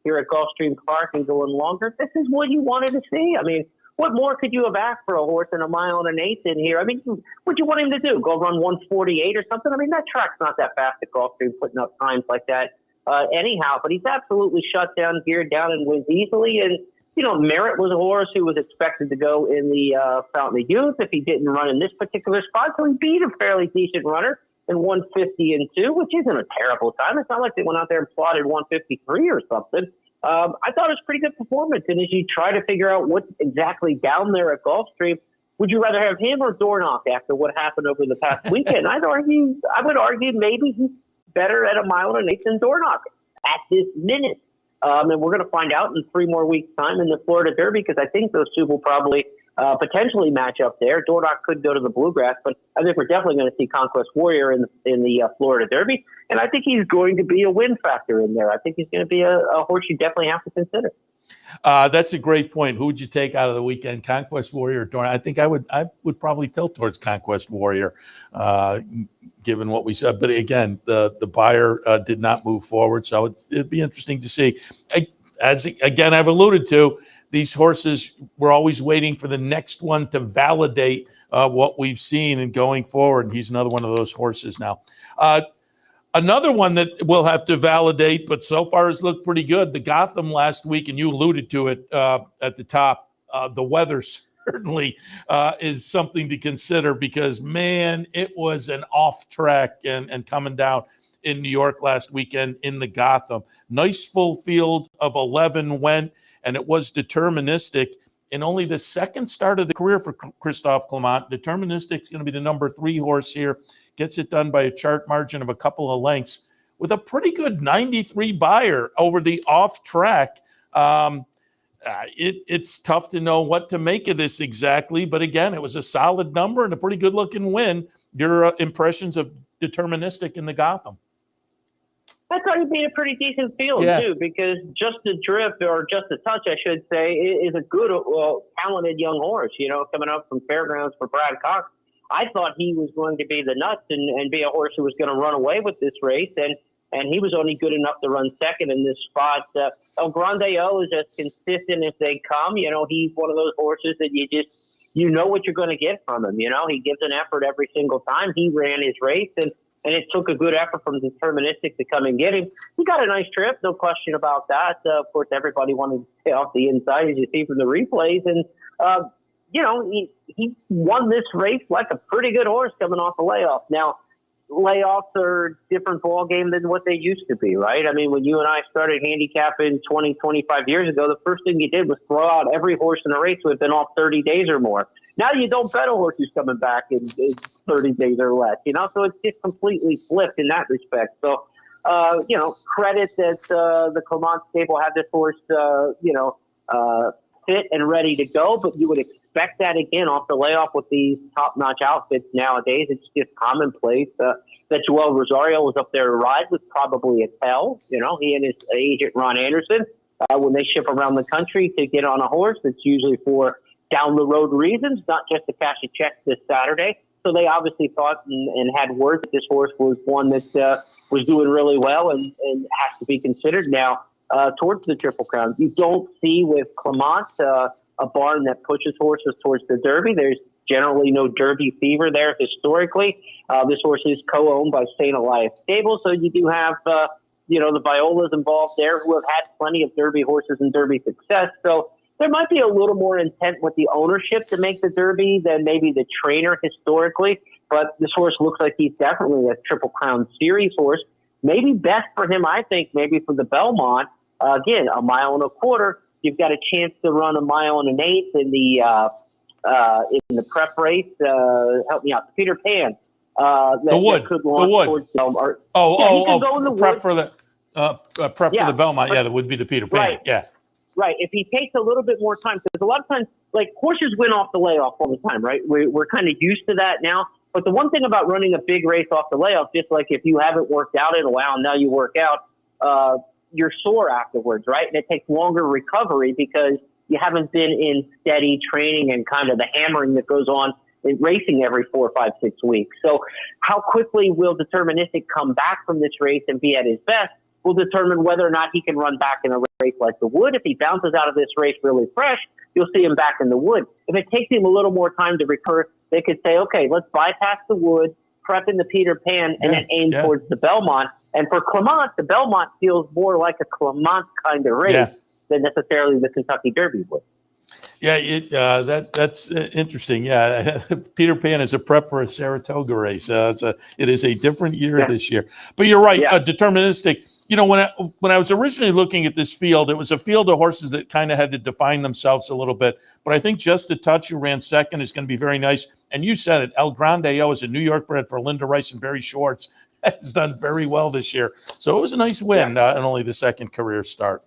here at Gulfstream Park and going longer. This is what you wanted to see. I mean, what more could you have asked for a horse in 1 mile and an eighth in here? I mean, what'd you want him to do? Go run 148 or something? I mean, that track's not that fast at Gulfstream, putting up times like that anyhow. But he's absolutely shut down, geared down, and wins easily. And, you know, Merritt was a horse who was expected to go in the Fountain of Youth if he didn't run in this particular spot. So he beat a fairly decent runner in 150 and 2, which isn't a terrible time. It's not like they went out there and plotted 153 or something. I thought it was a pretty good performance. And as you try to figure out what's exactly down there at Gulfstream, would you rather have him or Dornoch after what happened over the past weekend? I would argue maybe he's better at 1 mile and an eighth than Dornoch at this minute. And we're going to find out in 3 more weeks' time in the Florida Derby, because I think those two will probably potentially match up there. Dornoch could go to the Bluegrass, but I think we're definitely going to see Conquest Warrior in the Florida Derby. And I think he's going to be a win factor in there. I think he's going to be a horse you definitely have to consider. That's a great point. Who would you take out of the weekend, Conquest Warrior or Dornoch? I think I would probably tilt towards Conquest Warrior, given what we said. But again, the buyer did not move forward, so it'd be interesting to see. As again, I've alluded to, these horses, we're always waiting for the next one to validate what we've seen and going forward. And he's another one of those horses now. Another one that we'll have to validate, but so far has looked pretty good. The Gotham last week, and you alluded to it at the top, the weather certainly is something to consider because, man, it was an off track and coming down in New York last weekend in the Gotham. Nice full field of 11 went, and it was deterministic. In only the second start of the career for Christophe Clement, deterministic is going to be the number 3 horse here. Gets it done by a chart margin of a couple of lengths with a pretty good 93 buyer over the off track. It's tough to know what to make of this exactly, but again, it was a solid number and a pretty good looking win. Your impressions of deterministic in the Gotham? I thought he beat a pretty decent field, too, because Just a Drift, or Just a Touch, I should say, is a good, talented young horse, you know, coming up from Fairgrounds for Brad Cox. I thought he was going to be the nuts and be a horse who was going to run away with this race, and he was only good enough to run second in this spot. El Grande O is as consistent as they come. You know, he's one of those horses that you know what you're going to get from him. You know, he gives an effort every single time he ran his race, and it took a good effort from Deterministic to come and get him. He got a nice trip, no question about that. Of course, everybody wanted to stay off the inside, as you see from the replays. And, you know, he won this race like a pretty good horse coming off a layoff. Now, layoffs are a different ball game than what they used to be, right? I mean, when you and I started handicapping 20, 25 years ago, the first thing you did was throw out every horse in a race who had been off 30 days or more. Now you don't bet a horse who's coming back in 30 days or less, you know? So it's just completely flipped in that respect. So, you know, credit that the Clement stable had this horse, fit and ready to go, but you would expect that again off the layoff with these top-notch outfits nowadays. It's just commonplace. That Joel Rosario was up there to ride was probably a tell. You know, he and his agent Ron Anderson, when they ship around the country to get on a horse, it's usually for down the road reasons, not just to cash a check this Saturday. So they obviously thought and had word that this horse was one that was doing really well and has to be considered now towards the Triple Crown. You don't see with Clement a barn that pushes horses towards the Derby. There's generally no Derby fever there historically. This horse is co-owned by St. Elias Stable, so you do have the Violas involved there who have had plenty of Derby horses and Derby success. So there might be a little more intent with the ownership to make the Derby than maybe the trainer historically. But this horse looks like he's definitely a Triple Crown Series horse. Maybe best for him, I think, maybe for the Belmont. Again, a mile and a quarter. You've got a chance to run a mile and an eighth in the prep race. Help me out, the Peter Pan. The Wood. Could launch towards the Belmont. Go in the prep Wood. For the for the Belmont. Yeah, that would be the Peter Pan. Right. Yeah. Right. If he takes a little bit more time, because a lot of times, like, horses win off the layoff all the time, right? We're kind of used to that now. But the one thing about running a big race off the layoff, just like if you haven't worked out in a while and now you work out, you're sore afterwards, right? And it takes longer recovery because you haven't been in steady training and kind of the hammering that goes on in racing every 4, 5, 6 weeks. So how quickly will Deterministic come back from this race and be at his best will determine whether or not he can run back in a race like the Wood. If he bounces out of this race really fresh, you'll see him back in the Wood. If it takes him a little more time to recover, they could say, okay, let's bypass the Wood, prep in the Peter Pan, and then aim towards the Belmont. And for Clement, the Belmont feels more like a Clement kind of race than necessarily the Kentucky Derby would. Yeah, that's interesting. Yeah, Peter Pan is a prep for a Saratoga race. It is a different year this year. But you're right, Deterministic. You know, when I was originally looking at this field, it was a field of horses that kind of had to define themselves a little bit. But I think Just a Touch, who ran second, is going to be very nice. And you said it, El Grande O is a New York bred for Linda Rice and Barry Schwartz. Has done very well this year. So it was a nice win and only the second career start.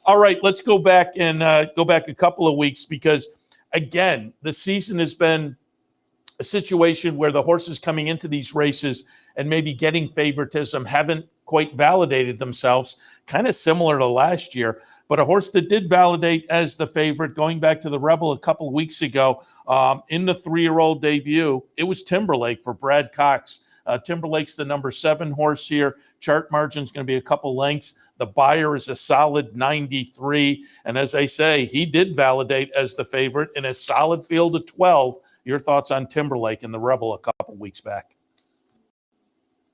All right, let's go back a couple of weeks because, again, the season has been a situation where the horses coming into these races and maybe getting favoritism haven't quite validated themselves, kind of similar to last year. But a horse that did validate as the favorite, going back to the Rebel a couple of weeks ago, in the 3-year-old debut, it was Timberlake for Brad Cox. Timberlake's the number 7 horse here. Chart margin's going to be a couple lengths. The buyer is a solid 93. And as I say, he did validate as the favorite in a solid field of 12. Your thoughts on Timberlake and the Rebel a couple weeks back?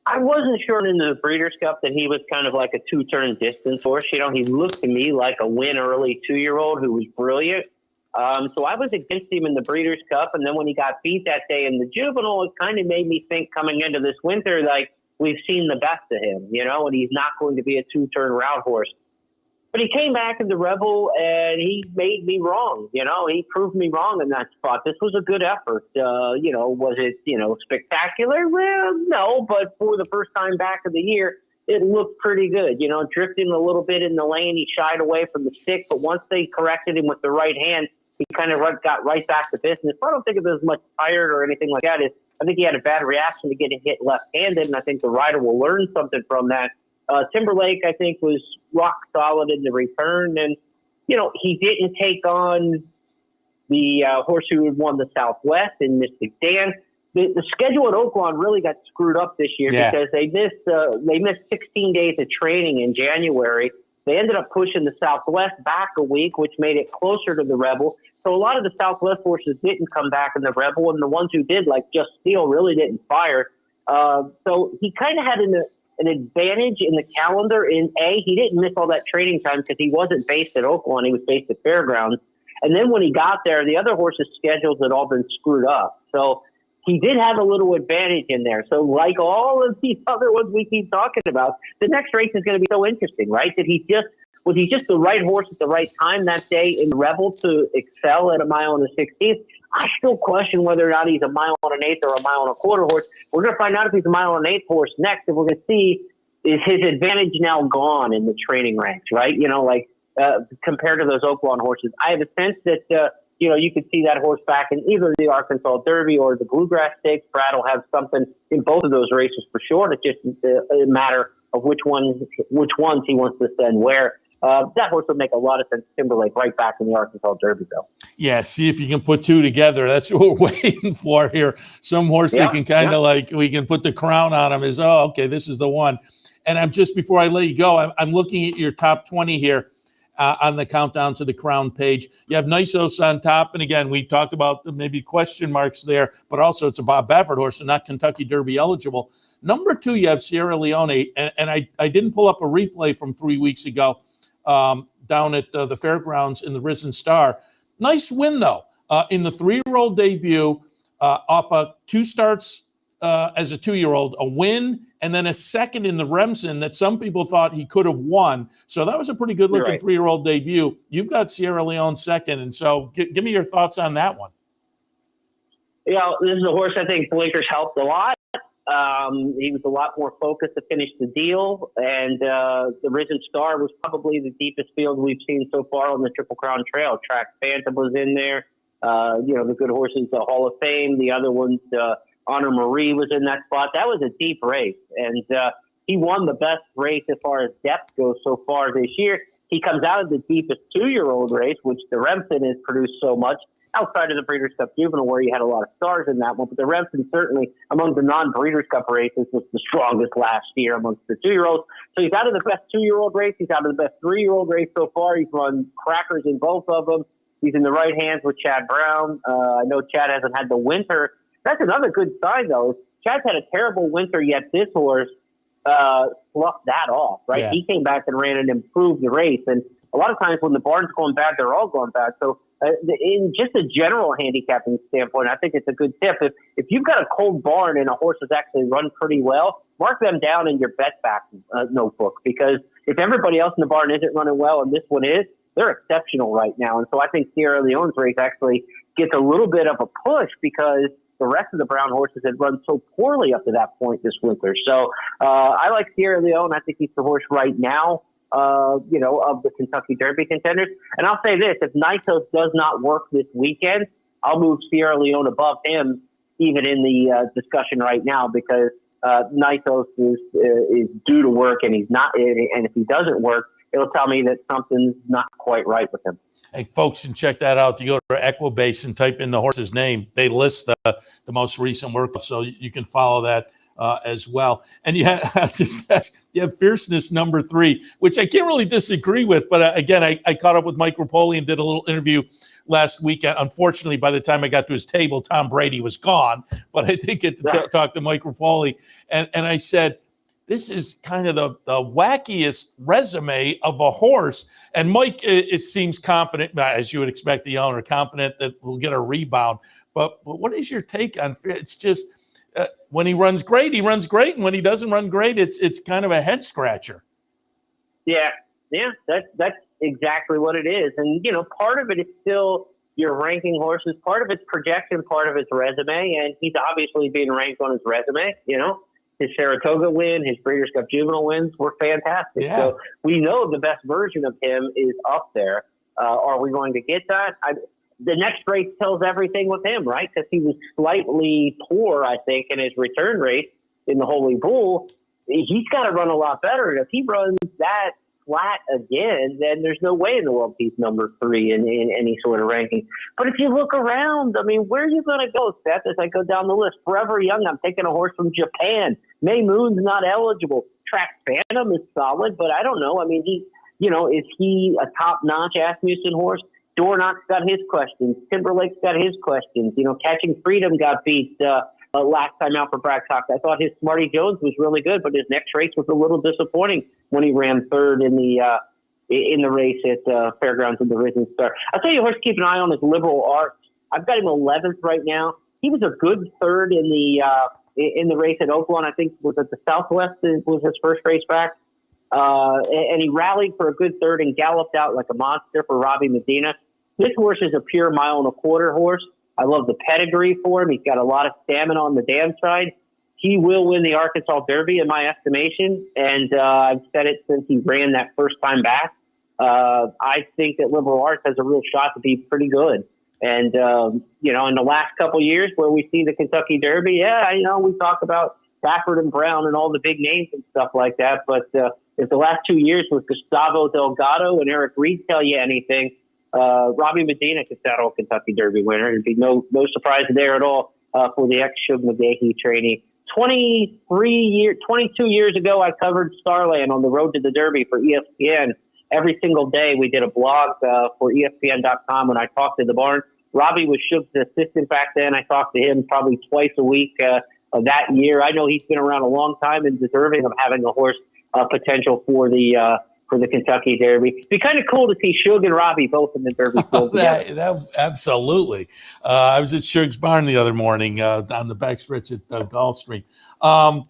I wasn't sure in the Breeders' Cup that he was kind of like a 2-turn distance horse. You know, he looked to me like a win early 2-year-old who was brilliant. So I was against him in the Breeders' Cup, and then when he got beat that day in the Juvenile, it kind of made me think coming into this winter, like, we've seen the best of him, you know, and he's not going to be a 2-turn route horse. But he came back in the Rebel, and he made me wrong, you know. He proved me wrong in that spot. This was a good effort. You know, was it, spectacular? Well, no, but for the first time back of the year, it looked pretty good. You know, drifting a little bit in the lane, he shied away from the stick, but once they corrected him with the right hand, he kind of got right back to business. I don't think it was much tired or anything like that. I think he had a bad reaction to getting hit left-handed, and I think the rider will learn something from that. Timberlake, I think, was rock solid in the return, and, you know, he didn't take on the horse who had won the Southwest in Mystic Dan. The schedule at Oaklawn really got screwed up this year because they missed 16 days of training in January. They ended up pushing the Southwest back a week, which made it closer to the Rebel. So a lot of the Southwest horses didn't come back in the Rebel, and the ones who did, like Just Steel, really didn't fire. So he kind of had an advantage in the calendar in he didn't miss all that training time because he wasn't based at Oaklawn. He was based at Fairgrounds. And then when he got there, the other horses' schedules had all been screwed up. So he did have a little advantage in there. So like all of these other ones we keep talking about, the next race is going to be so interesting, right? Was he just the right horse at the right time that day in the Rebel to excel at a mile and a 16th? I still question whether or not he's a mile and an eighth or a mile and a quarter horse. We're going to find out if he's a mile and an eighth horse next, and we're going to see, is his advantage now gone in the training ranks, right? You know, like compared to those Oaklawn horses. I have a sense that, you could see that horse back in either the Arkansas Derby or the Bluegrass Stakes. Brad will have something in both of those races for sure. It's just a matter of which ones he wants to send where. that horse would make a lot of sense. Timberlake right back in the Arkansas Derby, though. Yeah, see if you can put two together. That's what we're waiting for here. Some horse they can kind of like, we can put the crown on him is, oh, okay, this is the one. And I'm just, before I let you go, I'm looking at your top 20 here on the countdown to the crown page. You have Nisos on top. And again, we talked about maybe question marks there, but also it's a Bob Baffert horse and not Kentucky Derby eligible. Number 2, you have Sierra Leone. And I didn't pull up a replay from 3 weeks ago down at the fairgrounds in the Risen Star. Nice win, though, in the 3-year-old debut off of 2 starts as a 2-year-old, a win, and then a second in the Remsen that some people thought he could have won. So that was a pretty good-looking 3-year-old debut. You've got Sierra Leone second, and so give me your thoughts on that one. Yeah, this is a horse I think Blinkers helped a lot. He was a lot more focused to finish the deal, and the Risen Star was probably the deepest field we've seen so far on the Triple Crown Trail. Track Phantom was in there. The good horses, the Hall of Fame. The other ones, Honor Marie was in that spot. That was a deep race, and he won the best race as far as depth goes so far this year. He comes out of the deepest 2-year-old race, which the Remsen has produced so much, outside of the Breeders' Cup Juvenile, where you had a lot of stars in that one. But the Remsen certainly, among the non-Breeders' Cup races, was the strongest last year amongst the 2-year-olds. So he's out of the best 2-year-old race. He's out of the best 3-year-old race so far. He's run crackers in both of them. He's in the right hands with Chad Brown. I know Chad hasn't had the winter. That's another good sign, though. Chad's had a terrible winter, yet this horse sloughed that off, right? Yeah. He came back and ran and improved the race. And a lot of times when the barn's going bad, they're all going bad. So in just a general handicapping standpoint, I think it's a good tip. If you've got a cold barn and a horse has actually run pretty well, mark them down in your bet back notebook, because if everybody else in the barn isn't running well and this one is, they're exceptional right now. And so I think Sierra Leone's race actually gets a little bit of a push because the rest of the brown horses had run so poorly up to that point this winter. So I like Sierra Leone. I think he's the horse right now, of the Kentucky Derby contenders. And I'll say this, if Nisos does not work this weekend, I'll move Sierra Leone above him, even in the discussion right now, because Nisos is due to work, and he's not. And if he doesn't work, it'll tell me that something's not quite right with him. Hey, folks, can check that out. If you go to Equibase and type in the horse's name, they list the most recent work, so you can follow that as well. And you have Fierceness number 3, which I can't really disagree with. But again, I caught up with Mike Rapoli and did a little interview last week. Unfortunately, by the time I got to his table, Tom Brady was gone. But I did get to talk to Mike Rapoli, and I said, this is kind of the wackiest resume of a horse. And Mike, it seems confident, as you would expect the owner, confident that we'll get a rebound. But what is your take on it? It's just when he runs great, he runs great. And when he doesn't run great, it's kind of a head scratcher. Yeah, that's exactly what it is. And, part of it is still your ranking horses. Part of it's projection, part of it's resume. And he's obviously being ranked on his resume, His Saratoga win, his Breeders' Cup Juvenile wins were fantastic. Yeah. So we know the best version of him is up there. Are we going to get that? The next race tells everything with him, right? Because he was slightly poor, I think, in his return race in the Holy Bull. He's got to run a lot better. And if he runs that flat again, then there's no way in the world he's number 3 in any sort of ranking. But if you look around, where are you going to go, Seth, as I go down the list? Forever Young, I'm taking a horse from Japan. May Moon's not eligible. Track Phantom is solid, but I don't know. Is he a top-notch Asmussen horse? Dornock's got his questions. Timberlake's got his questions. Catching Freedom got beat last time out for Brad Cox. I thought his Smarty Jones was really good, but his next race was a little disappointing when he ran third in the race at Fairgrounds in the Risen Star. I'll tell you a horse to keep an eye on is Liberal Arts. I've got him 11th right now. He was a good third in the race at Oakland. I think was at the Southwest was his first race back. And he rallied for a good third and galloped out like a monster for Robbie Medina. This horse is a pure 1.25 mile horse. I love the pedigree for him. He's got a lot of stamina on the dam side. He will win the Arkansas Derby in my estimation, and I've said it since he ran that first time back. I think that Liberal Arts has a real shot to be pretty good. And, in the last couple of years where we see the Kentucky Derby, we talk about Stafford and Brown and all the big names and stuff like that. But if the last 2 years with Gustavo Delgado and Eric Reed tell you anything, Robbie Medina could settle a Kentucky Derby winner. It'd be no surprise there at all for the ex-Shug McGahee trainee. 22 years ago, I covered Starland on the road to the Derby for ESPN. Every single day, we did a blog for ESPN.com when I talked to the barn. Robbie was Shug's assistant back then. I talked to him probably twice a week of that year. I know he's been around a long time and deserving of having a horse potential for the Kentucky Derby. It'd be kind of cool to see Shug and Robbie both in the Derby field together. That absolutely. I was at Shug's barn the other morning on the backstretch at Gulfstream. And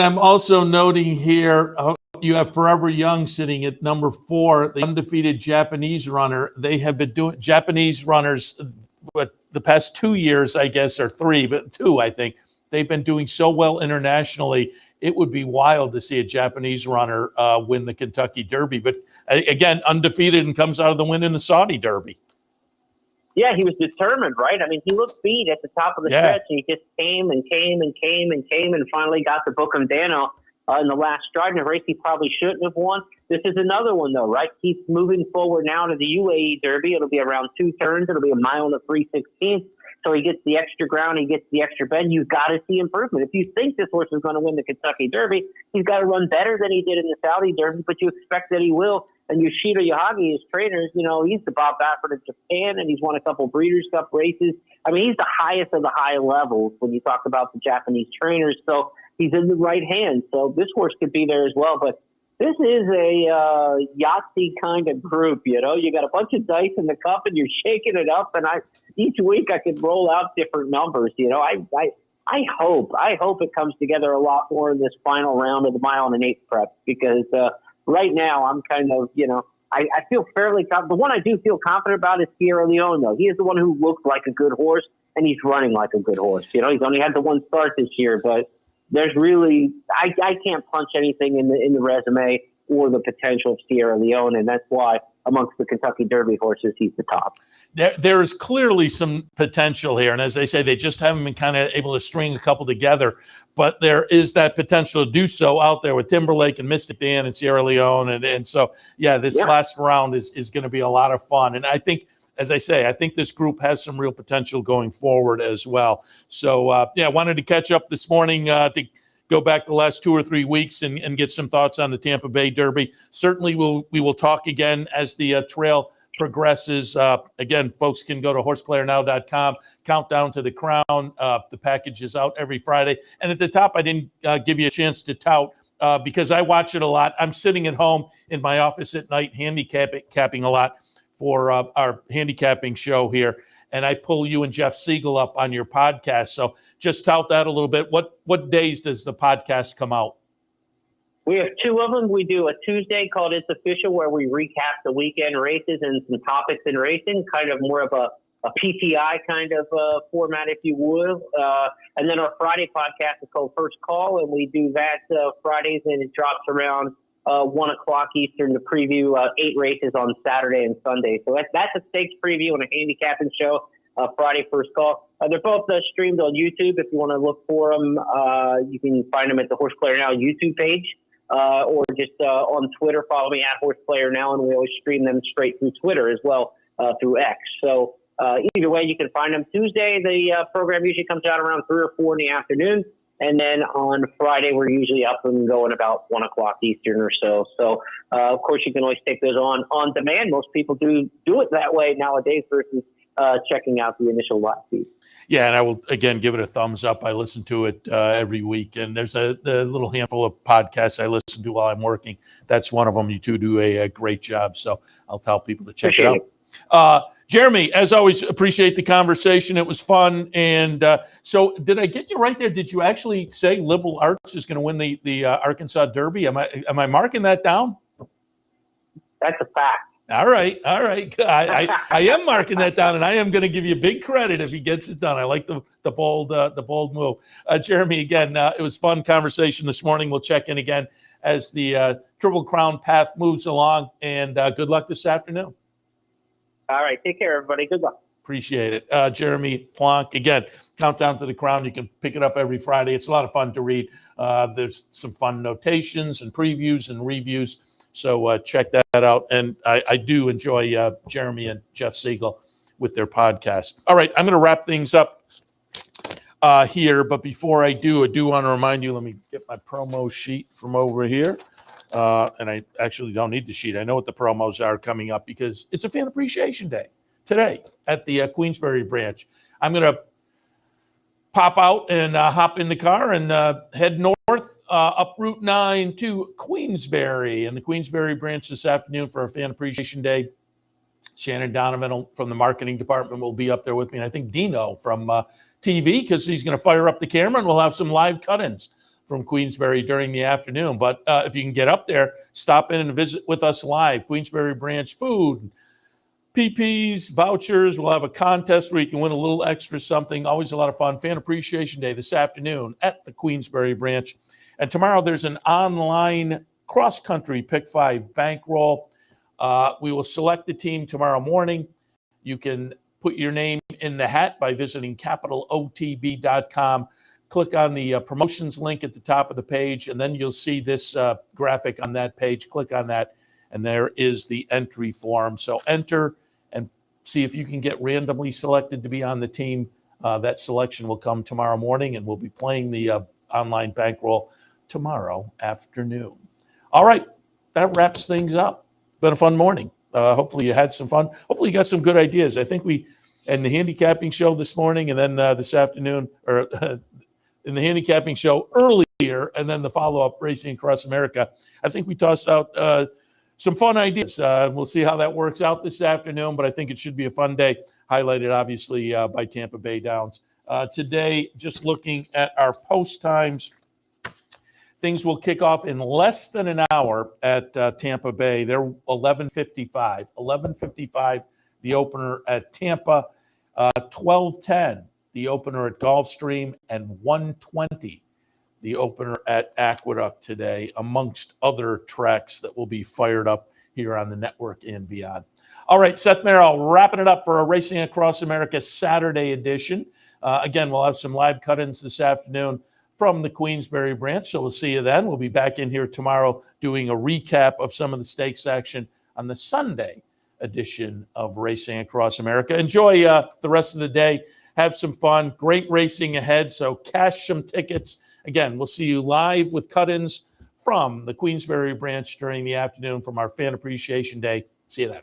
I'm also noting here, you have Forever Young sitting at number 4, the undefeated Japanese runner. They have been doing Japanese runners, but the past 2 years, I guess, or 3, but 2, I think, they've been doing so well internationally. It would be wild to see a Japanese runner win the Kentucky Derby. But again, undefeated and comes out of the win in the Saudi Derby. Yeah, he was determined, right? I mean, he looked beat at the top of the stretch, and he just came and finally got the Book of Dano in the last stride in a race he probably shouldn't have won. This is another one, though, right? He's moving forward now to the UAE Derby. It'll be around 2 turns. It'll be a mile and a 3/16. So he gets the extra ground, he gets the extra bend. You've got to see improvement. If you think this horse is going to win the Kentucky Derby, he's got to run better than he did in the Saudi Derby, but you expect that he will. And Yoshida Yahagi, his trainers, he's the Bob Baffert of Japan, and he's won a couple Breeders' Cup races. I mean, he's the highest of the high levels when you talk about the Japanese trainers. So he's in the right hands. So this horse could be there as well. But this is a Yahtzee kind of group, You got a bunch of dice in the cup, and you're shaking it up. And each week I could roll out different numbers. I hope it comes together a lot more in this final round of the mile and an 8 prep, because right now I'm kind of, I feel fairly confident. The one I do feel confident about is Sierra Leone, though. He is the one who looks like a good horse, and he's running like a good horse. He's only had the one start this year, but there's really, I can't punch anything in the resume or the potential of Sierra Leone, and that's why amongst the Kentucky Derby horses, he's the top. There is clearly some potential here, and as they say, they just haven't been kind of able to string a couple together, but there is that potential to do so out there with Timberlake and Mystic Dan and Sierra Leone, and so, this last round is going to be a lot of fun, and I think, as I say, I think this group has some real potential going forward as well. So, I wanted to catch up this morning to go back the last 2 or 3 weeks and get some thoughts on the Tampa Bay Derby. Certainly, we will talk again as the trail progresses. Again, folks can go to horseplayernow.com, countdown to the crown. The package is out every Friday. And at the top, I didn't give you a chance to tout because I watch it a lot. I'm sitting at home in my office at night, handicapping a lot for our handicapping show here. And I pull you and Jeff Siegel up on your podcast. So just tout that a little bit. What days does the podcast come out? We have 2 of them. We do a Tuesday called It's Official, where we recap the weekend races and some topics in racing, kind of more of a PTI kind of format, if you would. And then our Friday podcast is called First Call, and we do that Fridays, and it drops around 1 o'clock Eastern to preview 8 races on Saturday and Sunday. So that's a stakes preview and a handicapping show, Friday First Call. They're both streamed on YouTube. If you want to look for them, you can find them at the Horse Player Now YouTube page, or just on Twitter. Follow me at Horse Player Now, and we always stream them straight through Twitter as well, through X. So either way, you can find them. Tuesday, the program usually comes out around 3 or 4 in the afternoon. And then on Friday, we're usually up and going about 1 o'clock Eastern or so. So, of course, you can always take those on demand. Most people do it that way nowadays versus checking out the initial live feed. Yeah, and I will, again, give it a thumbs up. I listen to it every week. And there's a little handful of podcasts I listen to while I'm working. That's one of them. You two do a great job. So I'll tell people to check it out. Jeremy, as always, appreciate the conversation. It was fun. And so did I get you right there? Did you actually say Liberal Arts is going to win the Arkansas Derby? Am I marking that down? That's a fact. All right. I am marking that down, and I am going to give you big credit if he gets it done. I like the bold move. Jeremy, again, it was fun conversation this morning. We'll check in again as the Triple Crown path moves along, and good luck this afternoon. All right. Take care, everybody. Good luck. Appreciate it. Jeremy Plonk, again, Countdown to the Crown. You can pick it up every Friday. It's a lot of fun to read. There's some fun notations and previews and reviews. So check that out. And I do enjoy Jeremy and Jeff Siegel with their podcast. All right, I'm going to wrap things up here. But before I do want to remind you, let me get my promo sheet from over here. And I actually don't need the sheet. I know what the promos are coming up because it's a Fan Appreciation Day today at the Queensbury branch. I'm going to pop out and hop in the car and head north up Route 9 to Queensbury and the Queensbury branch this afternoon for our Fan Appreciation Day. Shannon Donovan from the marketing department will be up there with me. And I think Dino from TV, because he's going to fire up the camera and we'll have some live cut-ins from Queensbury during the afternoon. But if you can get up there, stop in and visit with us live. Queensbury branch food, PPs, vouchers. We'll have a contest where you can win a little extra something. Always a lot of fun. Fan Appreciation Day this afternoon at the Queensbury branch. And tomorrow there's an online cross-country Pick 5 bankroll. We will select the team tomorrow morning. You can put your name in the hat by visiting capitalotb.com. Click on the promotions link at the top of the page, and then you'll see this graphic on that page. Click on that, and there is the entry form. So enter and see if you can get randomly selected to be on the team. That selection will come tomorrow morning, and we'll be playing the online bankroll tomorrow afternoon. All right, that wraps things up. Been a fun morning. Hopefully you had some fun. Hopefully you got some good ideas. I think we, in the handicapping show this morning, and then this afternoon, or in the handicapping show earlier, and then the follow-up Racing Across America, I think we tossed out some fun ideas. We'll see how that works out this afternoon, but I think it should be a fun day, highlighted obviously by Tampa Bay Downs. Today, just looking at our post times, things will kick off in less than an hour at Tampa Bay. They're 11:55. 11:55, the opener at Tampa. 12:10, the opener at Gulfstream, and 1:20, the opener at Aqueduct today, amongst other tracks that will be fired up here on the network and beyond. All right, Seth Merrow wrapping it up for a Racing Across America Saturday edition. Again, we'll have some live cut-ins this afternoon from the Queensbury branch, so we'll see you then. We'll be back in here tomorrow doing a recap of some of the stakes action on the Sunday edition of Racing Across America. Enjoy the rest of the day. Have some fun. Great racing ahead, so cash some tickets. Again, we'll see you live with cut-ins from the Queensbury branch during the afternoon from our Fan Appreciation Day. See you then.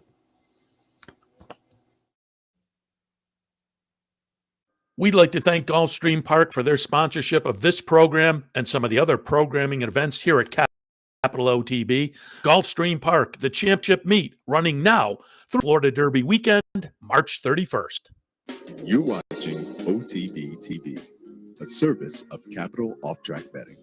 We'd like to thank Gulfstream Park for their sponsorship of this program and some of the other programming and events here at Capital OTB. Gulfstream Park, the championship meet, running now through Florida Derby weekend, March 31st. You're watching OTB TV, a service of Capital Off-Track Betting.